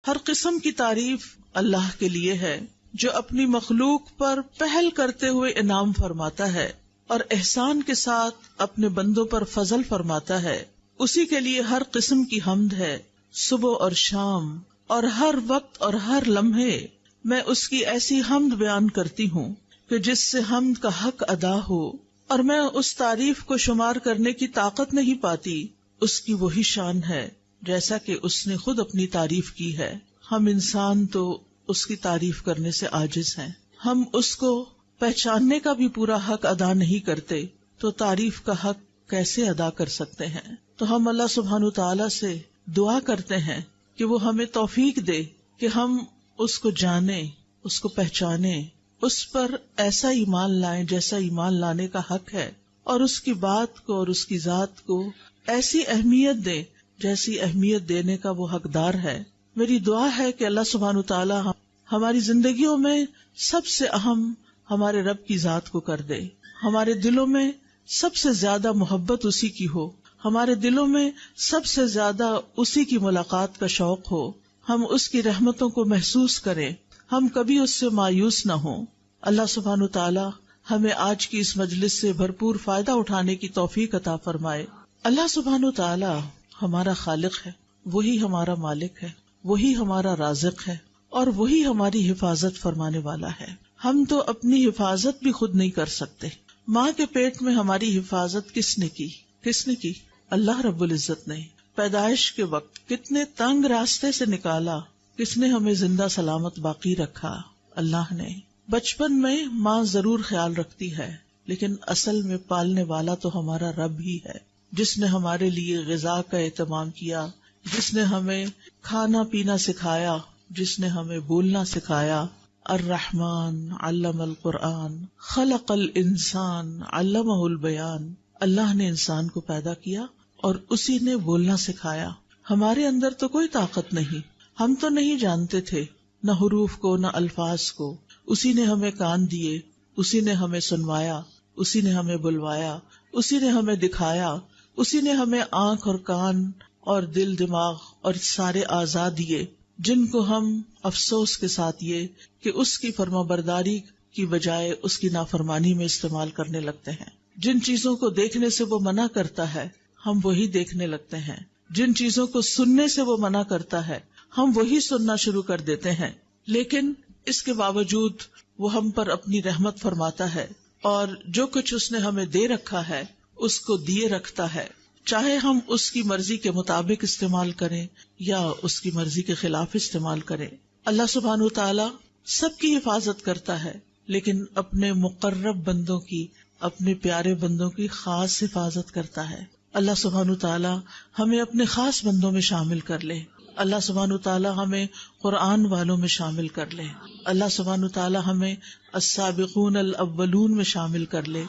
ہر قسم کی تعریف اللہ کے لیے ہے جو اپنی مخلوق پر پہل کرتے ہوئے انعام فرماتا ہے اور احسان کے ساتھ اپنے بندوں پر فضل فرماتا ہے. اسی کے لیے ہر قسم کی حمد ہے، صبح اور شام اور ہر وقت اور ہر لمحے میں اس کی ایسی حمد بیان کرتی ہوں کہ جس سے حمد کا حق ادا ہو، اور میں اس تعریف کو شمار کرنے کی طاقت نہیں پاتی. اس کی وہی شان ہے جیسا کہ اس نے خود اپنی تعریف کی ہے. ہم انسان تو اس کی تعریف کرنے سے عاجز ہیں. ہم اس کو پہچاننے کا بھی پورا حق ادا نہیں کرتے، تو تعریف کا حق کیسے ادا کر سکتے ہیں؟ تو ہم اللہ سبحانہ تعالیٰ سے دعا کرتے ہیں کہ وہ ہمیں توفیق دے کہ ہم اس کو جانیں، اس کو پہچانیں، اس پر ایسا ایمان لائیں جیسا ایمان لانے کا حق ہے، اور اس کی بات کو اور اس کی ذات کو ایسی اہمیت دیں جیسی اہمیت دینے کا وہ حقدار ہے. میری دعا ہے کہ اللہ سبحانہ تعالیٰ ہماری زندگیوں میں سب سے اہم ہمارے رب کی ذات کو کر دے. ہمارے دلوں میں سب سے زیادہ محبت اسی کی ہو، ہمارے دلوں میں سب سے زیادہ اسی کی ملاقات کا شوق ہو، ہم اس کی رحمتوں کو محسوس کریں، ہم کبھی اس سے مایوس نہ ہوں. اللہ سبحانہ تعالیٰ ہمیں آج کی اس مجلس سے بھرپور فائدہ اٹھانے کی توفیق عطا فرمائے. اللہ سبحانہ تعالیٰ ہمارا خالق ہے، وہی ہمارا مالک ہے، وہی ہمارا رازق ہے، اور وہی ہماری حفاظت فرمانے والا ہے. ہم تو اپنی حفاظت بھی خود نہیں کر سکتے. ماں کے پیٹ میں ہماری حفاظت کس نے کی؟ اللہ رب العزت نے. پیدائش کے وقت کتنے تنگ راستے سے نکالا، کس نے ہمیں زندہ سلامت باقی رکھا؟ اللہ نے. بچپن میں ماں ضرور خیال رکھتی ہے، لیکن اصل میں پالنے والا تو ہمارا رب ہی ہے، جس نے ہمارے لیے غذا کا اہتمام کیا، جس نے ہمیں کھانا پینا سکھایا، جس نے ہمیں بولنا سکھایا. الرحمن علم القرآن خلق الانسان علمہ البیان. اللہ نے انسان کو پیدا کیا اور اسی نے بولنا سکھایا. ہمارے اندر تو کوئی طاقت نہیں، ہم تو نہیں جانتے تھے نہ حروف کو نہ الفاظ کو. اسی نے ہمیں کان دیے، اسی نے ہمیں سنوایا، اسی نے ہمیں بلوایا، اسی نے ہمیں دکھایا، اسی نے ہمیں آنکھ اور کان اور دل دماغ اور سارے اعضاء دیے، جن کو ہم افسوس کے ساتھ یہ کہ اس کی فرما برداری کی بجائے اس کی نافرمانی میں استعمال کرنے لگتے ہیں. جن چیزوں کو دیکھنے سے وہ منع کرتا ہے ہم وہی دیکھنے لگتے ہیں، جن چیزوں کو سننے سے وہ منع کرتا ہے ہم وہی سننا شروع کر دیتے ہیں. لیکن اس کے باوجود وہ ہم پر اپنی رحمت فرماتا ہے، اور جو کچھ اس نے ہمیں دے رکھا ہے اس کو دیے رکھتا ہے، چاہے ہم اس کی مرضی کے مطابق استعمال کریں یا اس کی مرضی کے خلاف استعمال کریں. اللہ سبحانہ تعالیٰ سب کی حفاظت کرتا ہے، لیکن اپنے مقرب بندوں کی، اپنے پیارے بندوں کی خاص حفاظت کرتا ہے. اللہ سبحانہ تعالیٰ ہمیں اپنے خاص بندوں میں شامل کر لے. اللہ سبحانہ تعالیٰ ہمیں قرآن والوں میں شامل کر لے. اللہ سبحانہ تعالیٰ ہمیں السابقون الاولون میں شامل کر لے،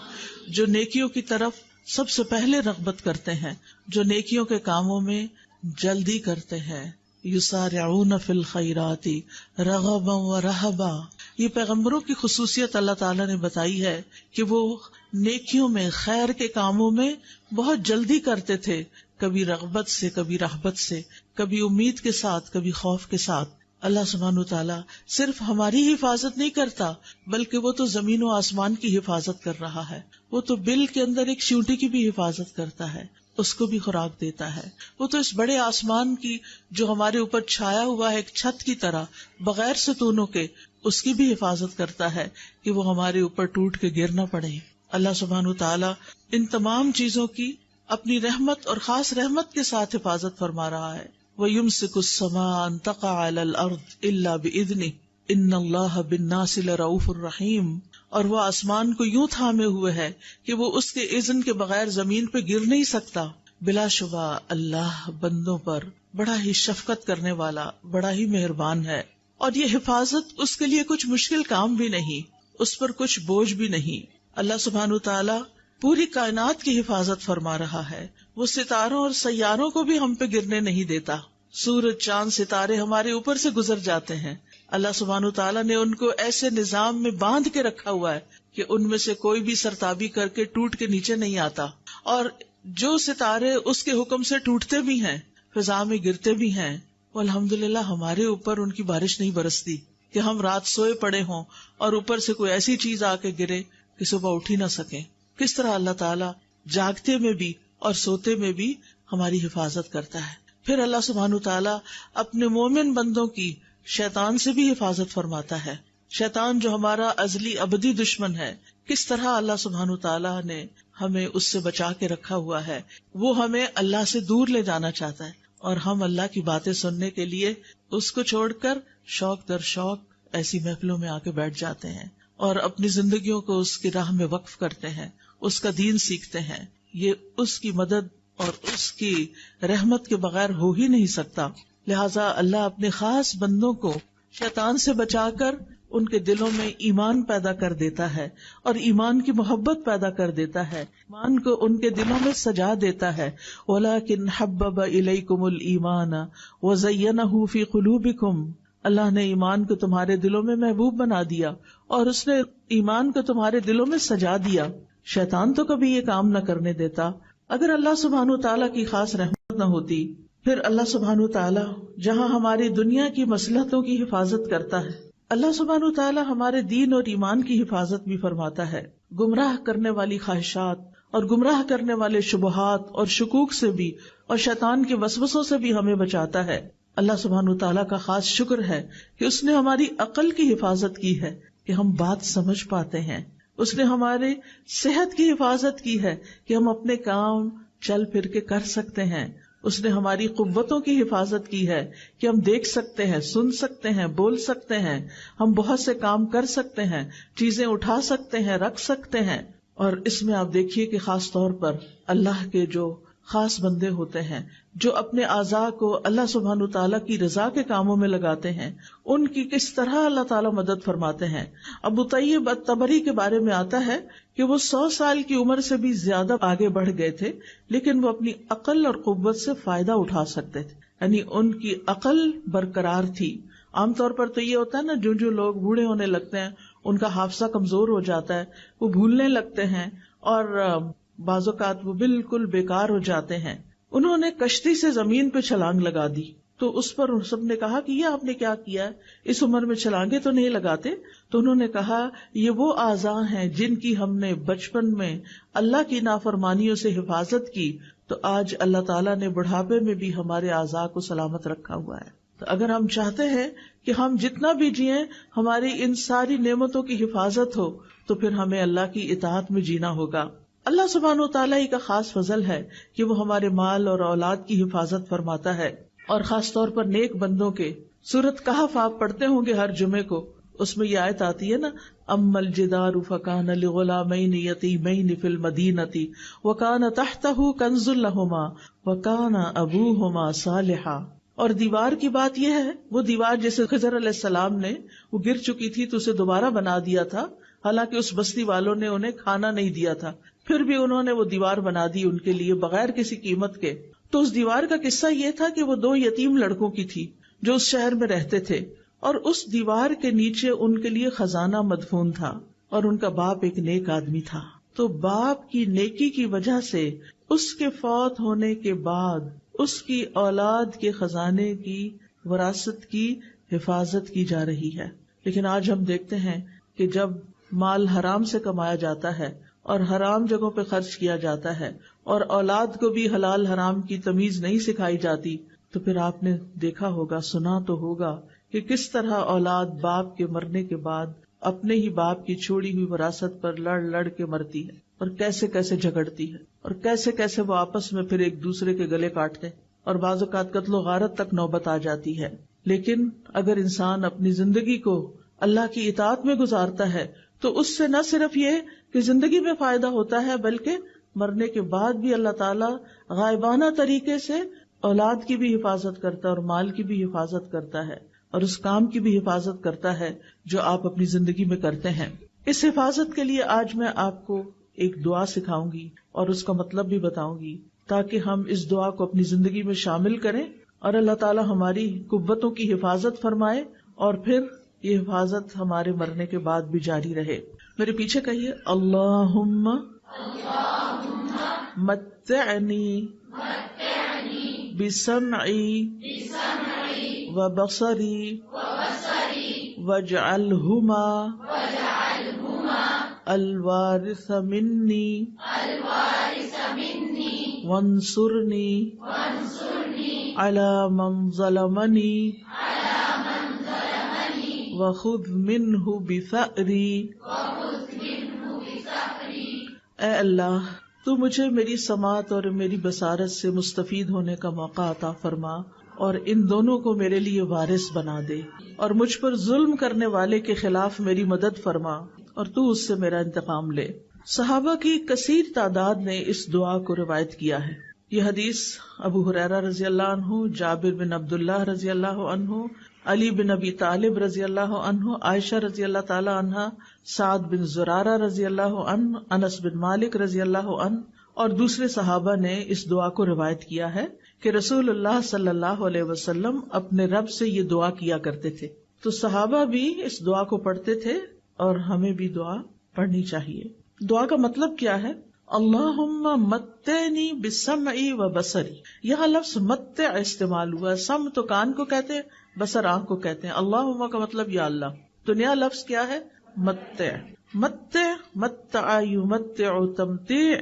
جو نیکیوں کی طرف سب سے پہلے رغبت کرتے ہیں، جو نیکیوں کے کاموں میں جلدی کرتے ہیں. یسارعون فی الخیرات رغبا ورہبا. یہ پیغمبروں کی خصوصیت اللہ تعالیٰ نے بتائی ہے کہ وہ نیکیوں میں، خیر کے کاموں میں بہت جلدی کرتے تھے، کبھی رغبت سے، کبھی رہبت سے، کبھی امید کے ساتھ، کبھی خوف کے ساتھ. اللہ سبحانہ تعالیٰ صرف ہماری حفاظت نہیں کرتا، بلکہ وہ تو زمین و آسمان کی حفاظت کر رہا ہے. وہ تو بل کے اندر ایک چیونٹی کی بھی حفاظت کرتا ہے، اس کو بھی خوراک دیتا ہے. وہ تو اس بڑے آسمان کی جو ہمارے اوپر چھایا ہوا ہے ایک چھت کی طرح بغیر ستونوں کے، اس کی بھی حفاظت کرتا ہے کہ وہ ہمارے اوپر ٹوٹ کے گر نہ پڑے. اللہ سبحانہ تعالیٰ ان تمام چیزوں کی اپنی رحمت اور خاص رحمت کے ساتھ حفاظت فرما رہا ہے. وَيُمْسِكُ السَّمَاءَ أَن تَقَعَ عَلَى الْأَرْضِ إِلَّا بِإِذْنِهِ إِنَّ اللَّهَ بِالنَّاسِ لَرَءُوفٌ رَحِيمٌ. اور وہ آسمان کو یوں تھامے ہوئے ہے کہ وہ اس کے اذن کے بغیر زمین پہ گر نہیں سکتا. بلا شبہ اللہ بندوں پر بڑا ہی شفقت کرنے والا، بڑا ہی مہربان ہے. اور یہ حفاظت اس کے لیے کچھ مشکل کام بھی نہیں، اس پر کچھ بوجھ بھی نہیں. اللہ سبحانہ تعالیٰ پوری کائنات کی حفاظت فرما رہا ہے. وہ ستاروں اور سیاروں کو بھی ہم پہ گرنے نہیں دیتا. سورج، چاند، ستارے ہمارے اوپر سے گزر جاتے ہیں. اللہ سبحانہ تعالیٰ نے ان کو ایسے نظام میں باندھ کے رکھا ہوا ہے کہ ان میں سے کوئی بھی سرتابی کر کے ٹوٹ کے نیچے نہیں آتا. اور جو ستارے اس کے حکم سے ٹوٹتے بھی ہیں، فضا میں گرتے بھی ہیں، الحمدللہ ہمارے اوپر ان کی بارش نہیں برستی کہ ہم رات سوئے پڑے ہوں اور اوپر سے کوئی ایسی چیز آ کے گرے کہ صبح اٹھ ہی نہ سکیں. کس طرح اللہ تعالیٰ جاگتے میں بھی اور سوتے میں بھی ہماری حفاظت کرتا ہے. پھر اللہ سبحانہ تعالیٰ اپنے مومن بندوں کی شیطان سے بھی حفاظت فرماتا ہے. شیطان جو ہمارا ازلی ابدی دشمن ہے، کس طرح اللہ سبحانہ تعالیٰ نے ہمیں اس سے بچا کے رکھا ہوا ہے. وہ ہمیں اللہ سے دور لے جانا چاہتا ہے اور ہم اللہ کی باتیں سننے کے لیے اس کو چھوڑ کر شوق در شوق ایسی محفلوں میں آ کے بیٹھ جاتے ہیں اور اپنی زندگیوں کو اس کی راہ میں وقف کرتے ہیں، اس کا دین سیکھتے ہیں. یہ اس کی مدد اور اس کی رحمت کے بغیر ہو ہی نہیں سکتا. لہٰذا اللہ اپنے خاص بندوں کو شیطان سے بچا کر ان کے دلوں میں ایمان پیدا کر دیتا ہے اور ایمان کی محبت پیدا کر دیتا ہے، ایمان کو ان کے دلوں میں سجا دیتا ہے. وَلَٰكِنْ حَبَّبَ إِلَيْكُمُ الْإِيمَانَ وَزَيَّنَهُ فِي قُلُوبِكُمْ. اللہ نے ایمان کو تمہارے دلوں میں محبوب بنا دیا اور اس نے ایمان کو تمہارے دلوں میں سجا دیا. شیطان تو کبھی یہ کام نہ کرنے دیتا. اگر اللہ سبحانہ تعالیٰ کی خاص رحمت نہ ہوتی، پھر اللہ سبحانہ تعالیٰ جہاں ہماری دنیا کی مصلحتوں کی حفاظت کرتا ہے، اللہ سبحانہ تعالیٰ ہمارے دین اور ایمان کی حفاظت بھی فرماتا ہے. گمراہ کرنے والی خواہشات اور گمراہ کرنے والے شبہات اور شکوک سے بھی اور شیطان کے وسوسوں سے بھی ہمیں بچاتا ہے. اللہ سبحانہ تعالیٰ کا خاص شکر ہے کہ اس نے ہماری عقل کی حفاظت کی ہے کہ ہم بات سمجھ پاتے ہیں. اس نے ہمارے صحت کی حفاظت کی ہے کہ ہم اپنے کام چل پھر کے کر سکتے ہیں. اس نے ہماری قوتوں کی حفاظت کی ہے کہ ہم دیکھ سکتے ہیں، سن سکتے ہیں، بول سکتے ہیں، ہم بہت سے کام کر سکتے ہیں، چیزیں اٹھا سکتے ہیں، رکھ سکتے ہیں. اور اس میں آپ دیکھیے کہ خاص طور پر اللہ کے جو خاص بندے ہوتے ہیں جو اپنے اعضاء کو اللہ سبحانہ تعالیٰ کی رضا کے کاموں میں لگاتے ہیں، ان کی کس طرح اللہ تعالیٰ مدد فرماتے ہیں. ابو طیب الطبری کے بارے میں آتا ہے کہ وہ 100 سال کی عمر سے بھی زیادہ آگے بڑھ گئے تھے، لیکن وہ اپنی عقل اور قوت سے فائدہ اٹھا سکتے تھے، یعنی ان کی عقل برقرار تھی. عام طور پر تو یہ ہوتا ہے نا، جو لوگ بوڑھے ہونے لگتے ہیں ان کا حافظہ کمزور ہو جاتا ہے، وہ بھولنے لگتے ہیں اور بعض اوقات وہ بالکل بیکار ہو جاتے ہیں. انہوں نے کشتی سے زمین پہ چھلانگ لگا دی تو اس پر سب نے کہا کہ یہ آپ نے کیا کیا ہے، اس عمر میں چھلانگیں تو نہیں لگاتے. تو انہوں نے کہا یہ وہ اعضاء ہیں جن کی ہم نے بچپن میں اللہ کی نافرمانیوں سے حفاظت کی، تو آج اللہ تعالیٰ نے بڑھاپے میں بھی ہمارے اعضاء کو سلامت رکھا ہوا ہے. تو اگر ہم چاہتے ہیں کہ ہم جتنا بھی جئیں ہماری ان ساری نعمتوں کی حفاظت ہو، تو پھر ہمیں اللہ کی اطاعت میں جینا ہوگا. اللہ سبحانہ و تعالیٰ ہی کا خاص فضل ہے کہ وہ ہمارے مال اور اولاد کی حفاظت فرماتا ہے، اور خاص طور پر نیک بندوں کے. سورۃ کہف آپ پڑھتے ہوں گے ہر جمعے کو، اس میں یہ آیت آتی ہے نا، اما الجدار فکان لغلامین یتیمین فی المدینۃ وکان تحتہ کنز لہما وکان ابوہما صالحا. اور دیوار کی بات یہ ہے، وہ دیوار جسے خضر علیہ السلام نے، وہ گر چکی تھی تو اسے دوبارہ بنا دیا تھا، حالانکہ اس بستی والوں نے انہیں کھانا نہیں دیا تھا، پھر بھی انہوں نے وہ دیوار بنا دی ان کے لیے بغیر کسی قیمت کے. تو اس دیوار کا قصہ یہ تھا کہ وہ 2 یتیم لڑکوں کی تھی جو اس شہر میں رہتے تھے، اور اس دیوار کے نیچے ان کے لیے خزانہ مدفون تھا، اور ان کا باپ ایک نیک آدمی تھا. تو باپ کی نیکی کی وجہ سے اس کے فوت ہونے کے بعد اس کی اولاد کے خزانے کی وراثت کی حفاظت کی جا رہی ہے. لیکن آج ہم دیکھتے ہیں کہ جب مال حرام سے کمایا جاتا ہے اور حرام جگہوں پہ خرچ کیا جاتا ہے اور اولاد کو بھی حلال حرام کی تمیز نہیں سکھائی جاتی، تو پھر آپ نے دیکھا ہوگا، سنا تو ہوگا کہ کس طرح اولاد باپ کے مرنے کے بعد اپنے ہی باپ کی چھوڑی ہوئی وراثت پر لڑ لڑ کے مرتی ہے، اور کیسے کیسے جھگڑتی ہے، اور کیسے کیسے وہ آپس میں پھر ایک دوسرے کے گلے کاٹتے، اور بعض اوقات قتل و غارت تک نوبت آ جاتی ہے. لیکن اگر انسان اپنی زندگی کو اللہ کی اطاعت میں گزارتا ہے تو اس سے نہ صرف یہ کہ زندگی میں فائدہ ہوتا ہے، بلکہ مرنے کے بعد بھی اللہ تعالیٰ غائبانہ طریقے سے اولاد کی بھی حفاظت کرتا ہے اور مال کی بھی حفاظت کرتا ہے، اور اس کام کی بھی حفاظت کرتا ہے جو آپ اپنی زندگی میں کرتے ہیں. اس حفاظت کے لیے آج میں آپ کو ایک دعا سکھاؤں گی اور اس کا مطلب بھی بتاؤں گی، تاکہ ہم اس دعا کو اپنی زندگی میں شامل کریں اور اللہ تعالیٰ ہماری قوتوں کی حفاظت فرمائے، اور پھر یہ حفاظت ہمارے مرنے کے بعد بھی جاری رہے. میرے پیچھے کہیے، اللہم متعنی بسمعی وبصری واجعلہما الوارث منی وانصرنی علی من ظلمنی وخذ منہ بثأری. اے اللہ تو مجھے میری سماعت اور میری بصارت سے مستفید ہونے کا موقع عطا فرما اور ان دونوں کو میرے لیے وارث بنا دے، اور مجھ پر ظلم کرنے والے کے خلاف میری مدد فرما اور تو اس سے میرا انتقام لے. صحابہ کی کثیر تعداد نے اس دعا کو روایت کیا ہے. یہ حدیث ابو ہریرہ رضی اللہ عنہ، جابر بن عبداللہ رضی اللہ عنہ، علی بن ابی طالب رضی اللہ عنہ، عائشہ رضی اللہ تعالی عنہ، سعد بن زرارہ رضی اللہ عنہ، انس بن مالک رضی اللہ عنہ اور دوسرے صحابہ نے اس دعا کو روایت کیا ہے کہ رسول اللہ صلی اللہ علیہ وسلم اپنے رب سے یہ دعا کیا کرتے تھے. تو صحابہ بھی اس دعا کو پڑھتے تھے اور ہمیں بھی دعا پڑھنی چاہیے. دعا کا مطلب کیا ہے؟ اللہم متعنی بسمعی و بصری. یہاں لفظ متع استعمال ہوا. سم تو کان کو کہتے ہیں، بصر آنکھ کو کہتے ہیں. اللہم کا مطلب یا اللہ. تو نیا لفظ کیا ہے؟ متع. متع متع یمتع تمتیع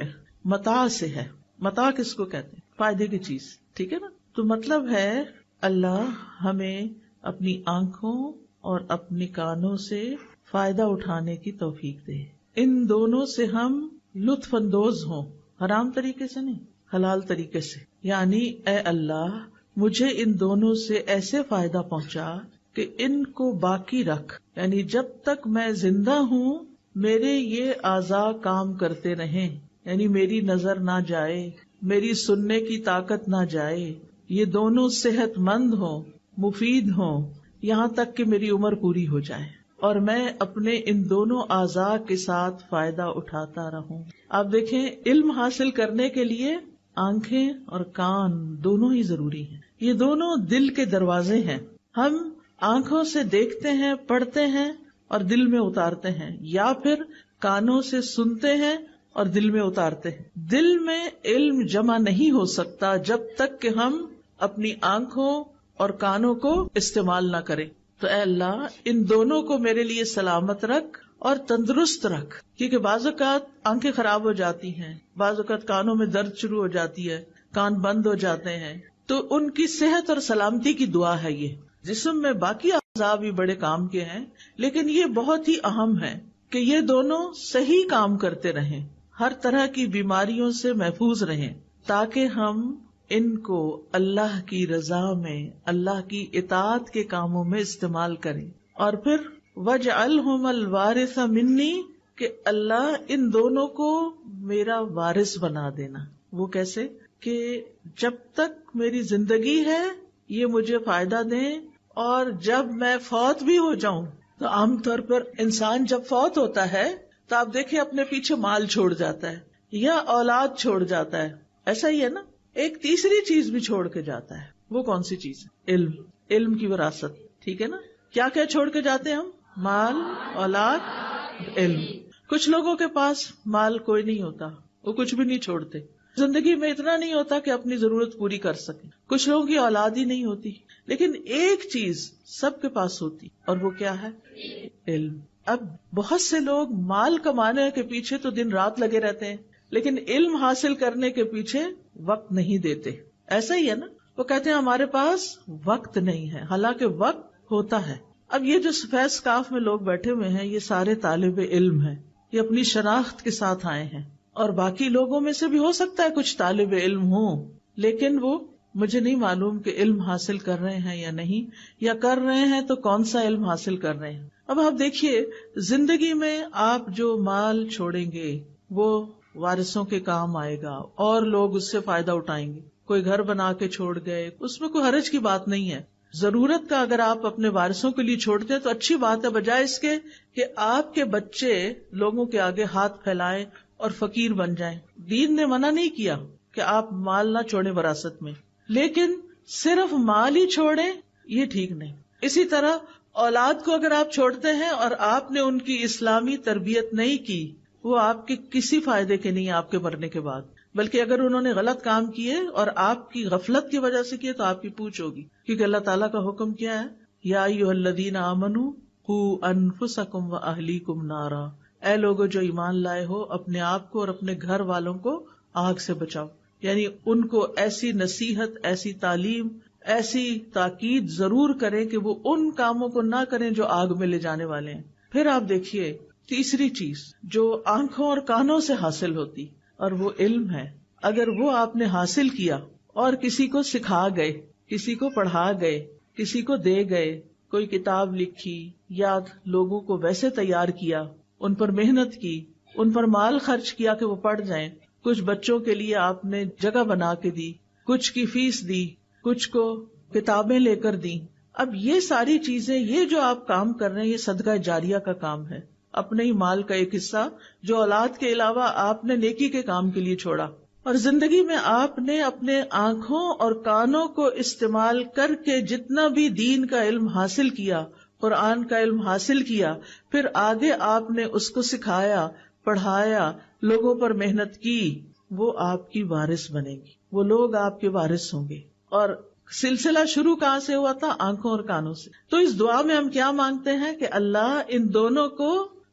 متاع سے ہے. متاع کس کو کہتے ہیں؟ فائدے کی چیز. ٹھیک ہے نا. تو مطلب ہے اللہ ہمیں اپنی آنکھوں اور اپنی کانوں سے فائدہ اٹھانے کی توفیق دے. ان دونوں سے ہم لطف اندوز ہوں، حرام طریقے سے نہیں، حلال طریقے سے. یعنی اے اللہ مجھے ان دونوں سے ایسے فائدہ پہنچا کہ ان کو باقی رکھ. یعنی جب تک میں زندہ ہوں میرے یہ اعضاء کام کرتے رہیں. یعنی میری نظر نہ جائے، میری سننے کی طاقت نہ جائے، یہ دونوں صحت مند ہوں، مفید ہوں، یہاں تک کہ میری عمر پوری ہو جائے اور میں اپنے ان دونوں اعضاء کے ساتھ فائدہ اٹھاتا رہوں. آپ دیکھیں علم حاصل کرنے کے لیے آنکھیں اور کان دونوں ہی ضروری ہیں. یہ دونوں دل کے دروازے ہیں. ہم آنکھوں سے دیکھتے ہیں، پڑھتے ہیں اور دل میں اتارتے ہیں، یا پھر کانوں سے سنتے ہیں اور دل میں اتارتے ہیں. دل میں علم جمع نہیں ہو سکتا جب تک کہ ہم اپنی آنکھوں اور کانوں کو استعمال نہ کریں. تو اے اللہ ان دونوں کو میرے لیے سلامت رکھ اور تندرست رکھ، کیونکہ بعض اوقات آنکھیں خراب ہو جاتی ہیں، بعض اوقات کانوں میں درد شروع ہو جاتی ہے، کان بند ہو جاتے ہیں. تو ان کی صحت اور سلامتی کی دعا ہے یہ. جسم میں باقی اعضاء بھی بڑے کام کے ہیں، لیکن یہ بہت ہی اہم ہے کہ یہ دونوں صحیح کام کرتے رہیں، ہر طرح کی بیماریوں سے محفوظ رہیں، تاکہ ہم ان کو اللہ کی رضا میں، اللہ کی اطاعت کے کاموں میں استعمال کریں. اور پھر وَاجْعَلْهُمَ الْوَارِثَ مِنِّي کہ اللہ ان دونوں کو میرا وارث بنا دینا. وہ کیسے؟ کہ جب تک میری زندگی ہے یہ مجھے فائدہ دیں، اور جب میں فوت بھی ہو جاؤں. تو عام طور پر انسان جب فوت ہوتا ہے تو آپ دیکھیں اپنے پیچھے مال چھوڑ جاتا ہے یا اولاد چھوڑ جاتا ہے. ایسا ہی ہے نا. ایک تیسری چیز بھی چھوڑ کے جاتا ہے. وہ کون سی چیز ہے؟ علم. علم کی وراثت. ٹھیک ہے نا. کیا کیا چھوڑ کے جاتے ہیں ہم؟ مال، اولاد، علم. کچھ لوگوں کے پاس مال کوئی نہیں ہوتا، وہ کچھ بھی نہیں چھوڑتے. زندگی میں اتنا نہیں ہوتا کہ اپنی ضرورت پوری کر سکیں. کچھ لوگوں کی اولاد ہی نہیں ہوتی، لیکن ایک چیز سب کے پاس ہوتی، اور وہ کیا ہے؟ علم. اب بہت سے لوگ مال کمانے کے پیچھے تو دن رات لگے رہتے ہیں، لیکن علم حاصل کرنے کے پیچھے وقت نہیں دیتے. ایسا ہی ہے نا. وہ کہتے ہیں ہمارے پاس وقت نہیں ہے، حالانکہ وقت ہوتا ہے. اب یہ جو فیض کاف میں لوگ بیٹھے ہوئے ہیں یہ سارے طالب علم ہیں، یہ اپنی شناخت کے ساتھ آئے ہیں. اور باقی لوگوں میں سے بھی ہو سکتا ہے کچھ طالب علم ہوں، لیکن وہ مجھے نہیں معلوم کہ علم حاصل کر رہے ہیں یا نہیں، یا کر رہے ہیں تو کون سا علم حاصل کر رہے ہیں. اب آپ دیکھیے زندگی میں آپ جو مال چھوڑیں گے وہ وارثوں کے کام آئے گا اور لوگ اس سے فائدہ اٹھائیں گے. کوئی گھر بنا کے چھوڑ گئے، اس میں کوئی حرج کی بات نہیں ہے. ضرورت کا اگر آپ اپنے وارثوں کے لیے چھوڑتے ہیں تو اچھی بات ہے، بجائے اس کے کہ آپ کے بچے لوگوں کے آگے ہاتھ پھیلائیں اور فقیر بن جائیں. دین نے منع نہیں کیا کہ آپ مال نہ چھوڑیں وراثت میں، لیکن صرف مال ہی چھوڑیں یہ ٹھیک نہیں. اسی طرح اولاد کو اگر آپ چھوڑتے ہیں اور آپ نے ان کی اسلامی تربیت نہیں کی، وہ آپ کے کسی فائدے کے نہیں آپ کے مرنے کے بعد. بلکہ اگر انہوں نے غلط کام کیے اور آپ کی غفلت کی وجہ سے کیے تو آپ کی پوچھ ہوگی، کیونکہ اللہ تعالیٰ کا حکم کیا ہے، یا ایھا الذین آمنوا قوا انفسکم واہلیکم نارا، اے لوگو جو ایمان لائے ہو اپنے آپ کو اور اپنے گھر والوں کو آگ سے بچاؤ. یعنی ان کو ایسی نصیحت، ایسی تعلیم، ایسی تاکید ضرور کریں کہ وہ ان کاموں کو نہ کریں جو آگ میں لے جانے والے ہیں. پھر آپ دیکھیے تیسری چیز جو آنکھوں اور کانوں سے حاصل ہوتی، اور وہ علم ہے. اگر وہ آپ نے حاصل کیا اور کسی کو سکھا گئے، کسی کو پڑھا گئے، کسی کو دے گئے، کوئی کتاب لکھی یا لوگوں کو ویسے تیار کیا، ان پر محنت کی، ان پر مال خرچ کیا کہ وہ پڑھ جائیں، کچھ بچوں کے لیے آپ نے جگہ بنا کے دی، کچھ کی فیس دی، کچھ کو کتابیں لے کر دی. اب یہ ساری چیزیں، یہ جو آپ کام کر رہے ہیں، یہ صدقہ جاریہ کا کام ہے. اپنے ہی مال کا ایک حصہ جو اولاد کے علاوہ آپ نے نیکی کے کام کے لیے چھوڑا، اور زندگی میں آپ نے اپنے آنکھوں اور کانوں کو استعمال کر کے جتنا بھی دین کا علم حاصل کیا، قرآن کا علم حاصل کیا، پھر آگے آپ نے اس کو سکھایا، پڑھایا، لوگوں پر محنت کی، وہ آپ کی وارث بنے گی، وہ لوگ آپ کے وارث ہوں گے. اور سلسلہ شروع کہاں سے ہوا تھا؟ آنکھوں اور کانوں سے. تو اس دعا میں ہم کیا مانگتے ہیں کہ اللہ ان دونوں کو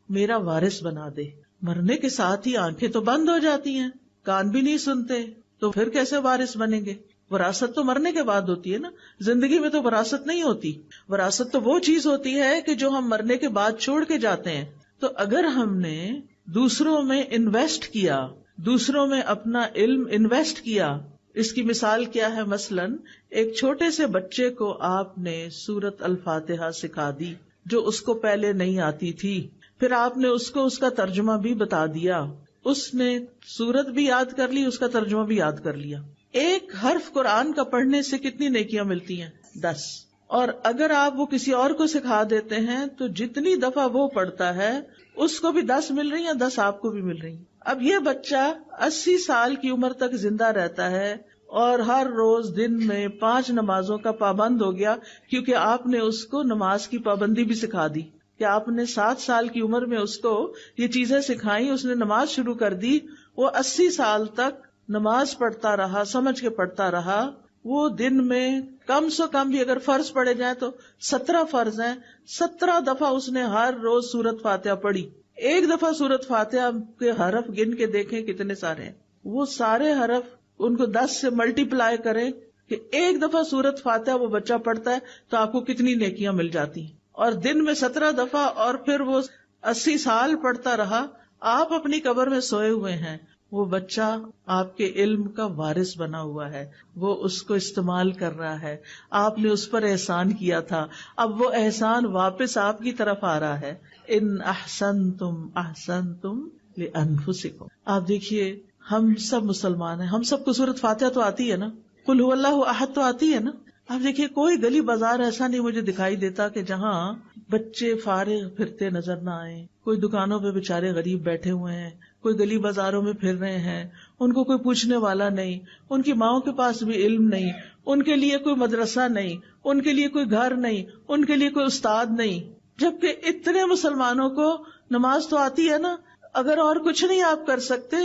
میرا وارث بنا دے. مرنے کے ساتھ ہی آنکھیں تو بند ہو جاتی ہیں، کان بھی نہیں سنتے، تو پھر کیسے وارث بنیں گے؟ وراثت تو مرنے کے بعد ہوتی ہے نا، زندگی میں تو وراثت نہیں ہوتی. وراثت تو وہ چیز ہوتی ہے کہ جو ہم مرنے کے بعد چھوڑ کے جاتے ہیں. تو اگر ہم نے دوسروں میں انویسٹ کیا، دوسروں میں اپنا علم انویسٹ کیا، اس کی مثال کیا ہے؟ مثلاً ایک چھوٹے سے بچے کو آپ نے سورت الفاتحہ سکھا دی جو اس کو پہلے نہیں آتی تھی، پھر آپ نے اس کو اس کا ترجمہ بھی بتا دیا، اس نے سورت بھی یاد کر لی، اس کا ترجمہ بھی یاد کر لیا. ایک حرف قرآن کا پڑھنے سے کتنی نیکیاں ملتی ہیں؟ 10. اور اگر آپ وہ کسی اور کو سکھا دیتے ہیں تو جتنی دفعہ وہ پڑھتا ہے اس کو بھی 10 مل رہی ہیں، 10 آپ کو بھی مل رہی ہیں. اب یہ بچہ 80 سال کی عمر تک زندہ رہتا ہے اور ہر روز دن میں 5 نمازوں کا پابند ہو گیا، کیونکہ آپ نے اس کو نماز کی پابندی بھی سکھا دی. کہ آپ نے 7 سال کی عمر میں اس کو یہ چیزیں سکھائیں، اس نے نماز شروع کر دی، وہ 80 سال تک نماز پڑھتا رہا، سمجھ کے پڑھتا رہا. وہ دن میں کم سے کم بھی اگر فرض پڑھے جائیں تو 17 فرض ہیں، 17 دفعہ اس نے ہر روز سورت فاتحہ پڑھی. ایک دفعہ سورت فاتحہ کے حرف گن کے دیکھیں کتنے سارے ہیں. وہ سارے حرف ان کو 10 سے ملٹی پلائی کریں کہ ایک دفعہ سورت فاتحہ وہ بچہ پڑھتا ہے تو آپ کو کتنی نیکیاں مل جاتی ہیں. اور دن میں 17 دفعہ، اور پھر وہ 80 سال پڑھتا رہا. آپ اپنی قبر میں سوئے ہوئے ہیں، وہ بچہ آپ کے علم کا وارث بنا ہوا ہے، وہ اس کو استعمال کر رہا ہے. آپ نے اس پر احسان کیا تھا، اب وہ احسان واپس آپ کی طرف آ رہا ہے. ان احسنتم احسنتم لانفسکم. آپ دیکھیے ہم سب مسلمان ہیں، ہم سب کو سورۃ فاتحہ تو آتی ہے نا، قل ھو اللہ احد تو آتی ہے نا. آپ دیکھیے کوئی گلی بازار ایسا نہیں مجھے دکھائی دیتا کہ جہاں بچے فارغ پھرتے نظر نہ آئیں. کوئی دکانوں پہ بےچارے غریب بیٹھے ہوئے ہیں، کوئی گلی بازاروں میں پھر رہے ہیں، ان کو کوئی پوچھنے والا نہیں، ان کی ماؤں کے پاس بھی علم نہیں، ان کے لیے کوئی مدرسہ نہیں، ان کے لیے کوئی گھر نہیں، ان کے لیے کوئی استاد نہیں. جبکہ اتنے مسلمانوں کو نماز تو آتی ہے نا. اگر اور کچھ نہیں آپ کر سکتے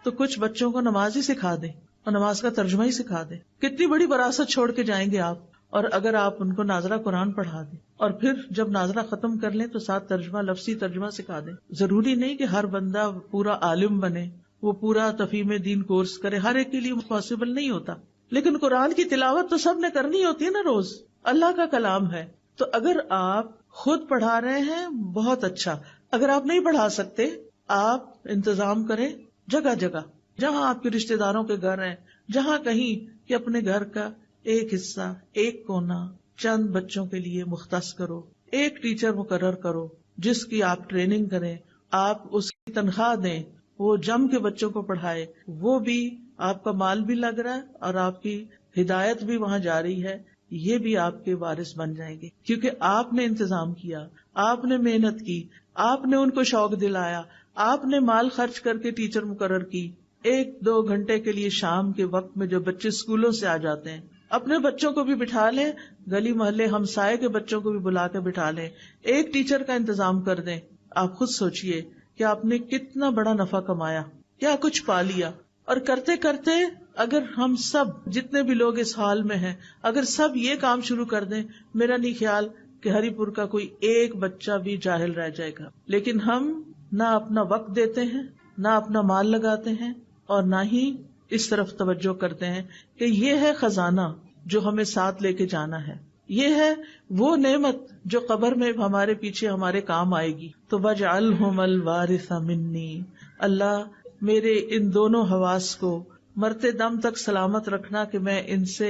تو کچھ بچوں کو نماز ہی سکھا دیں اور نماز کا ترجمہ ہی سکھا دیں. کتنی بڑی وراثت چھوڑ کے جائیں گے آپ. اور اگر آپ ان کو ناظرہ قرآن پڑھا دیں اور پھر جب ناظرہ ختم کر لیں تو ساتھ ترجمہ، لفظی ترجمہ سکھا دیں. ضروری نہیں کہ ہر بندہ پورا عالم بنے، وہ پورا تفہیم دین کورس کرے، ہر ایک کے لیے پاسبل نہیں ہوتا. لیکن قرآن کی تلاوت تو سب نے کرنی ہوتی ہے نا روز، اللہ کا کلام ہے. تو اگر آپ خود پڑھا رہے ہیں بہت اچھا، اگر آپ نہیں پڑھا سکتے آپ انتظام کریں جگہ جگہ، جہاں آپ کے رشتہ داروں کے گھر ہیں، جہاں کہیں کہ اپنے گھر کا ایک حصہ، ایک کونا چند بچوں کے لیے مختص کرو. ایک ٹیچر مقرر کرو جس کی آپ ٹریننگ کریں، آپ اس کی تنخواہ دیں، وہ جم کے بچوں کو پڑھائے. وہ بھی آپ کا مال بھی لگ رہا ہے اور آپ کی ہدایت بھی وہاں جاری ہے. یہ بھی آپ کے وارث بن جائیں گے کیونکہ آپ نے انتظام کیا، آپ نے محنت کی، آپ نے ان کو شوق دلایا، آپ نے مال خرچ کر کے ٹیچر مقرر کی. 1-2 گھنٹے کے لیے شام کے وقت میں جب بچے اسکولوں سے آ جاتے ہیں، اپنے بچوں کو بھی بٹھا لیں، گلی محلے ہمسائے کے بچوں کو بھی بلا کے بٹھا لیں، ایک ٹیچر کا انتظام کر دیں. آپ خود سوچئے کہ آپ نے کتنا بڑا نفع کمایا، کیا کچھ پا لیا. اور کرتے کرتے اگر ہم سب جتنے بھی لوگ اس حال میں ہیں اگر سب یہ کام شروع کر دیں، میرا نہیں خیال کہ ہری پور کا کوئی ایک بچہ بھی جاہل رہ جائے گا. لیکن ہم نہ اپنا وقت دیتے ہیں، نہ اپنا مال لگاتے ہیں، اور نہ ہی اس طرف توجہ کرتے ہیں کہ یہ ہے خزانہ جو ہمیں ساتھ لے کے جانا ہے، یہ ہے وہ نعمت جو قبر میں ہمارے پیچھے ہمارے کام آئے گی. تو وَاجْعَلْهُمَ الْوَارِثَ مِنِّي، اللہ میرے ان دونوں حواس کو مرتے دم تک سلامت رکھنا کہ میں ان سے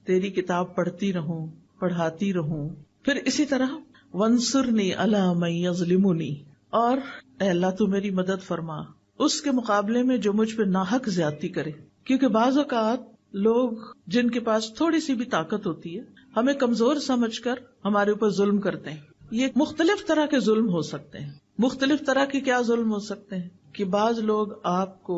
تیری کتاب پڑھتی رہوں، پڑھاتی رہوں. پھر اسی طرح وَانصُرْنِي عَلَىٰ مَن يَظْلِمُنِي، اور اے اللہ تو میری مدد فرما اس کے مقابلے میں جو مجھ پہ ناحق زیادتی کرے. کیونکہ بعض اوقات لوگ جن کے پاس تھوڑی سی بھی طاقت ہوتی ہے ہمیں کمزور سمجھ کر ہمارے اوپر ظلم کرتے ہیں. یہ مختلف طرح کے ظلم ہو سکتے ہیں. مختلف طرح کے کیا ظلم ہو سکتے ہیں کہ بعض لوگ آپ کو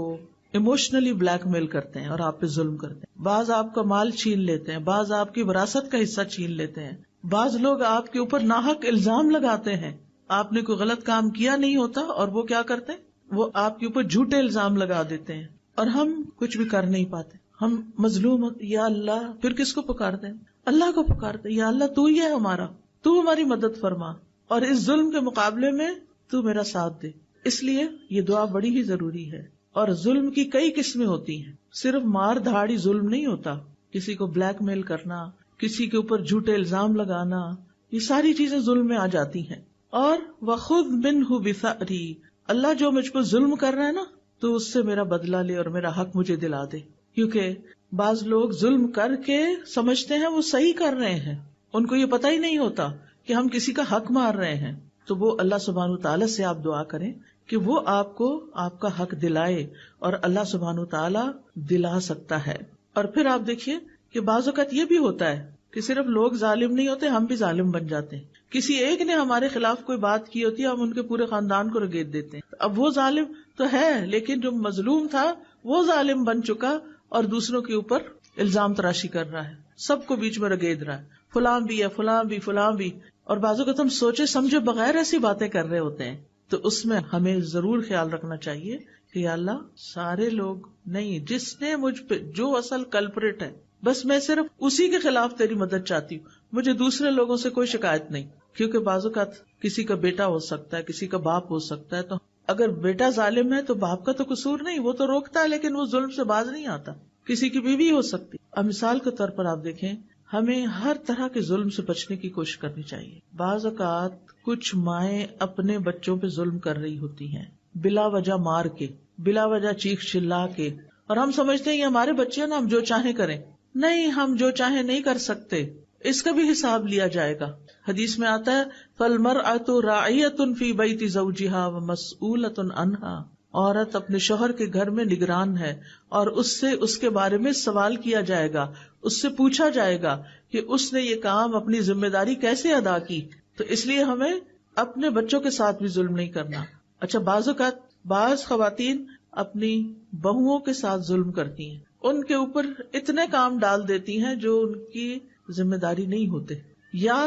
ایموشنلی بلیک میل کرتے ہیں اور آپ پہ ظلم کرتے ہیں، بعض آپ کا مال چھین لیتے ہیں، بعض آپ کی وراثت کا حصہ چھین لیتے ہیں، بعض لوگ آپ کے اوپر ناحق الزام لگاتے ہیں. آپ نے کوئی غلط کام کیا نہیں ہوتا اور وہ کیا کرتے ہیں، وہ آپ کے اوپر جھوٹے الزام لگا دیتے ہیں اور ہم کچھ بھی کر نہیں پاتے. ہم مظلوم، یا اللہ، پھر کس کو پکارتے ہیں؟ اللہ کو پکارتے ہیں، یا اللہ تو ہی ہے ہمارا، تو ہماری مدد فرما اور اس ظلم کے مقابلے میں تو میرا ساتھ دے. اس لیے یہ دعا بڑی ہی ضروری ہے. اور ظلم کی کئی قسمیں ہوتی ہیں، صرف مار دھاڑی ظلم نہیں ہوتا. کسی کو بلیک میل کرنا، کسی کے اوپر جھوٹے الزام لگانا، یہ ساری چیزیں ظلم میں آ جاتی ہیں. اور وَخُذْ مِنْهُ بِثَأْرِي، اللہ جو مجھ پر ظلم کر رہا ہے نا تو اس سے میرا بدلہ لے اور میرا حق مجھے دلا دے. کیونکہ بعض لوگ ظلم کر کے سمجھتے ہیں وہ صحیح کر رہے ہیں، ان کو یہ پتہ ہی نہیں ہوتا کہ ہم کسی کا حق مار رہے ہیں. تو وہ اللہ سبحانہ تعالیٰ سے آپ دعا کریں کہ وہ آپ کو آپ کا حق دلائے، اور اللہ سبحانہ تعالیٰ دلا سکتا ہے. اور پھر آپ دیکھیے کہ بعض اوقات یہ بھی ہوتا ہے کہ صرف لوگ ظالم نہیں ہوتے، ہم بھی ظالم بن جاتے ہیں. کسی ایک نے ہمارے خلاف کوئی بات کی ہوتی ہے، ہم ان کے پورے خاندان کو رگیت دیتے ہیں. اب وہ ظالم تو ہے لیکن جو مظلوم تھا وہ ظالم بن چکا اور دوسروں کے اوپر الزام تراشی کر رہا ہے، سب کو بیچ میں رگید رہا ہے، فلاں بھی ہے، فلاں بھی، فلاں بھی. اور بعض اوقات ہم سوچے سمجھے بغیر ایسی باتیں کر رہے ہوتے ہیں. تو اس میں ہمیں ضرور خیال رکھنا چاہیے کہ یا اللہ سارے لوگ نہیں، جس نے مجھ پہ جو اصل کلپریٹ ہے بس میں صرف اسی کے خلاف تیری مدد چاہتی ہوں، مجھے دوسرے لوگوں سے کوئی شکایت نہیں. کیونکہ بعض اوقات کسی کا بیٹا ہو سکتا ہے، کسی کا باپ ہو سکتا ہے، تو اگر بیٹا ظالم ہے تو باپ کا تو قصور نہیں، وہ تو روکتا ہے لیکن وہ ظلم سے باز نہیں آتا. کسی کی بیوی ہو سکتی. اب مثال کے طور پر آپ دیکھیں، ہمیں ہر طرح کے ظلم سے بچنے کی کوشش کرنی چاہیے. بعض اوقات کچھ مائیں اپنے بچوں پہ ظلم کر رہی ہوتی ہیں، بلا وجہ مار کے، بلا وجہ چیخ چلا کے، اور ہم سمجھتے ہیں یہ ہمارے بچے ہیں نا، ہم جو چاہیں کریں. نہیں، ہم جو چاہیں نہیں کر سکتے، اس کا بھی حساب لیا جائے گا. حدیث میں آتا ہے فَالْمَرْأَةُ رَاعِيَةٌ فِي بَيْتِ زَوْجِهَا وَمَسْئُولَةٌ عَنْهَا، عورت اپنے شوہر کے گھر میں نگران ہے اور اس سے اس کے بارے میں سوال کیا جائے گا، اس سے پوچھا جائے گا کہ اس نے یہ کام اپنی ذمہ داری کیسے ادا کی. تو اس لیے ہمیں اپنے بچوں کے ساتھ بھی ظلم نہیں کرنا. اچھا، بعض اوقات بعض خواتین اپنی بہوؤں کے ساتھ ظلم کرتی ہیں، ان کے اوپر اتنے کام ڈال دیتی ہیں جو ان کی ذمہ داری نہیں ہوتے، یا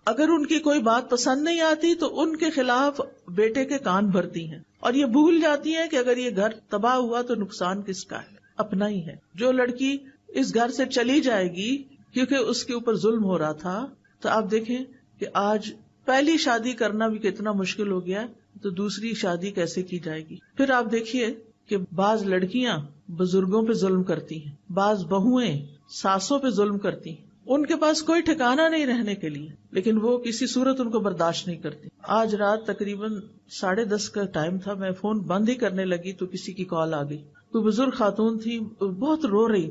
اگر ان کی کوئی بات پسند نہیں آتی تو ان کے خلاف بیٹے کے کان بھرتی ہیں، اور یہ بھول جاتی ہیں کہ اگر یہ گھر تباہ ہوا تو نقصان کس کا ہے؟ اپنا ہی ہے. جو لڑکی اس گھر سے چلی جائے گی کیونکہ اس کے اوپر ظلم ہو رہا تھا، تو آپ دیکھیں کہ آج پہلی شادی کرنا بھی کتنا مشکل ہو گیا، تو دوسری شادی کیسے کی جائے گی؟ پھر آپ دیکھیے کہ بعض لڑکیاں بزرگوں پہ ظلم کرتی ہیں، بعض بہویں ساسوں پہ ظلم کرتی ہیں، ان کے پاس کوئی ٹھکانہ نہیں رہنے کے لیے، لیکن وہ کسی صورت ان کو برداشت نہیں کرتی. آج رات تقریباً 10:30 کا ٹائم تھا، میں فون بند ہی کرنے لگی تو کسی کی کال آ گئی. کوئی بزرگ خاتون تھی، بہت رو رہی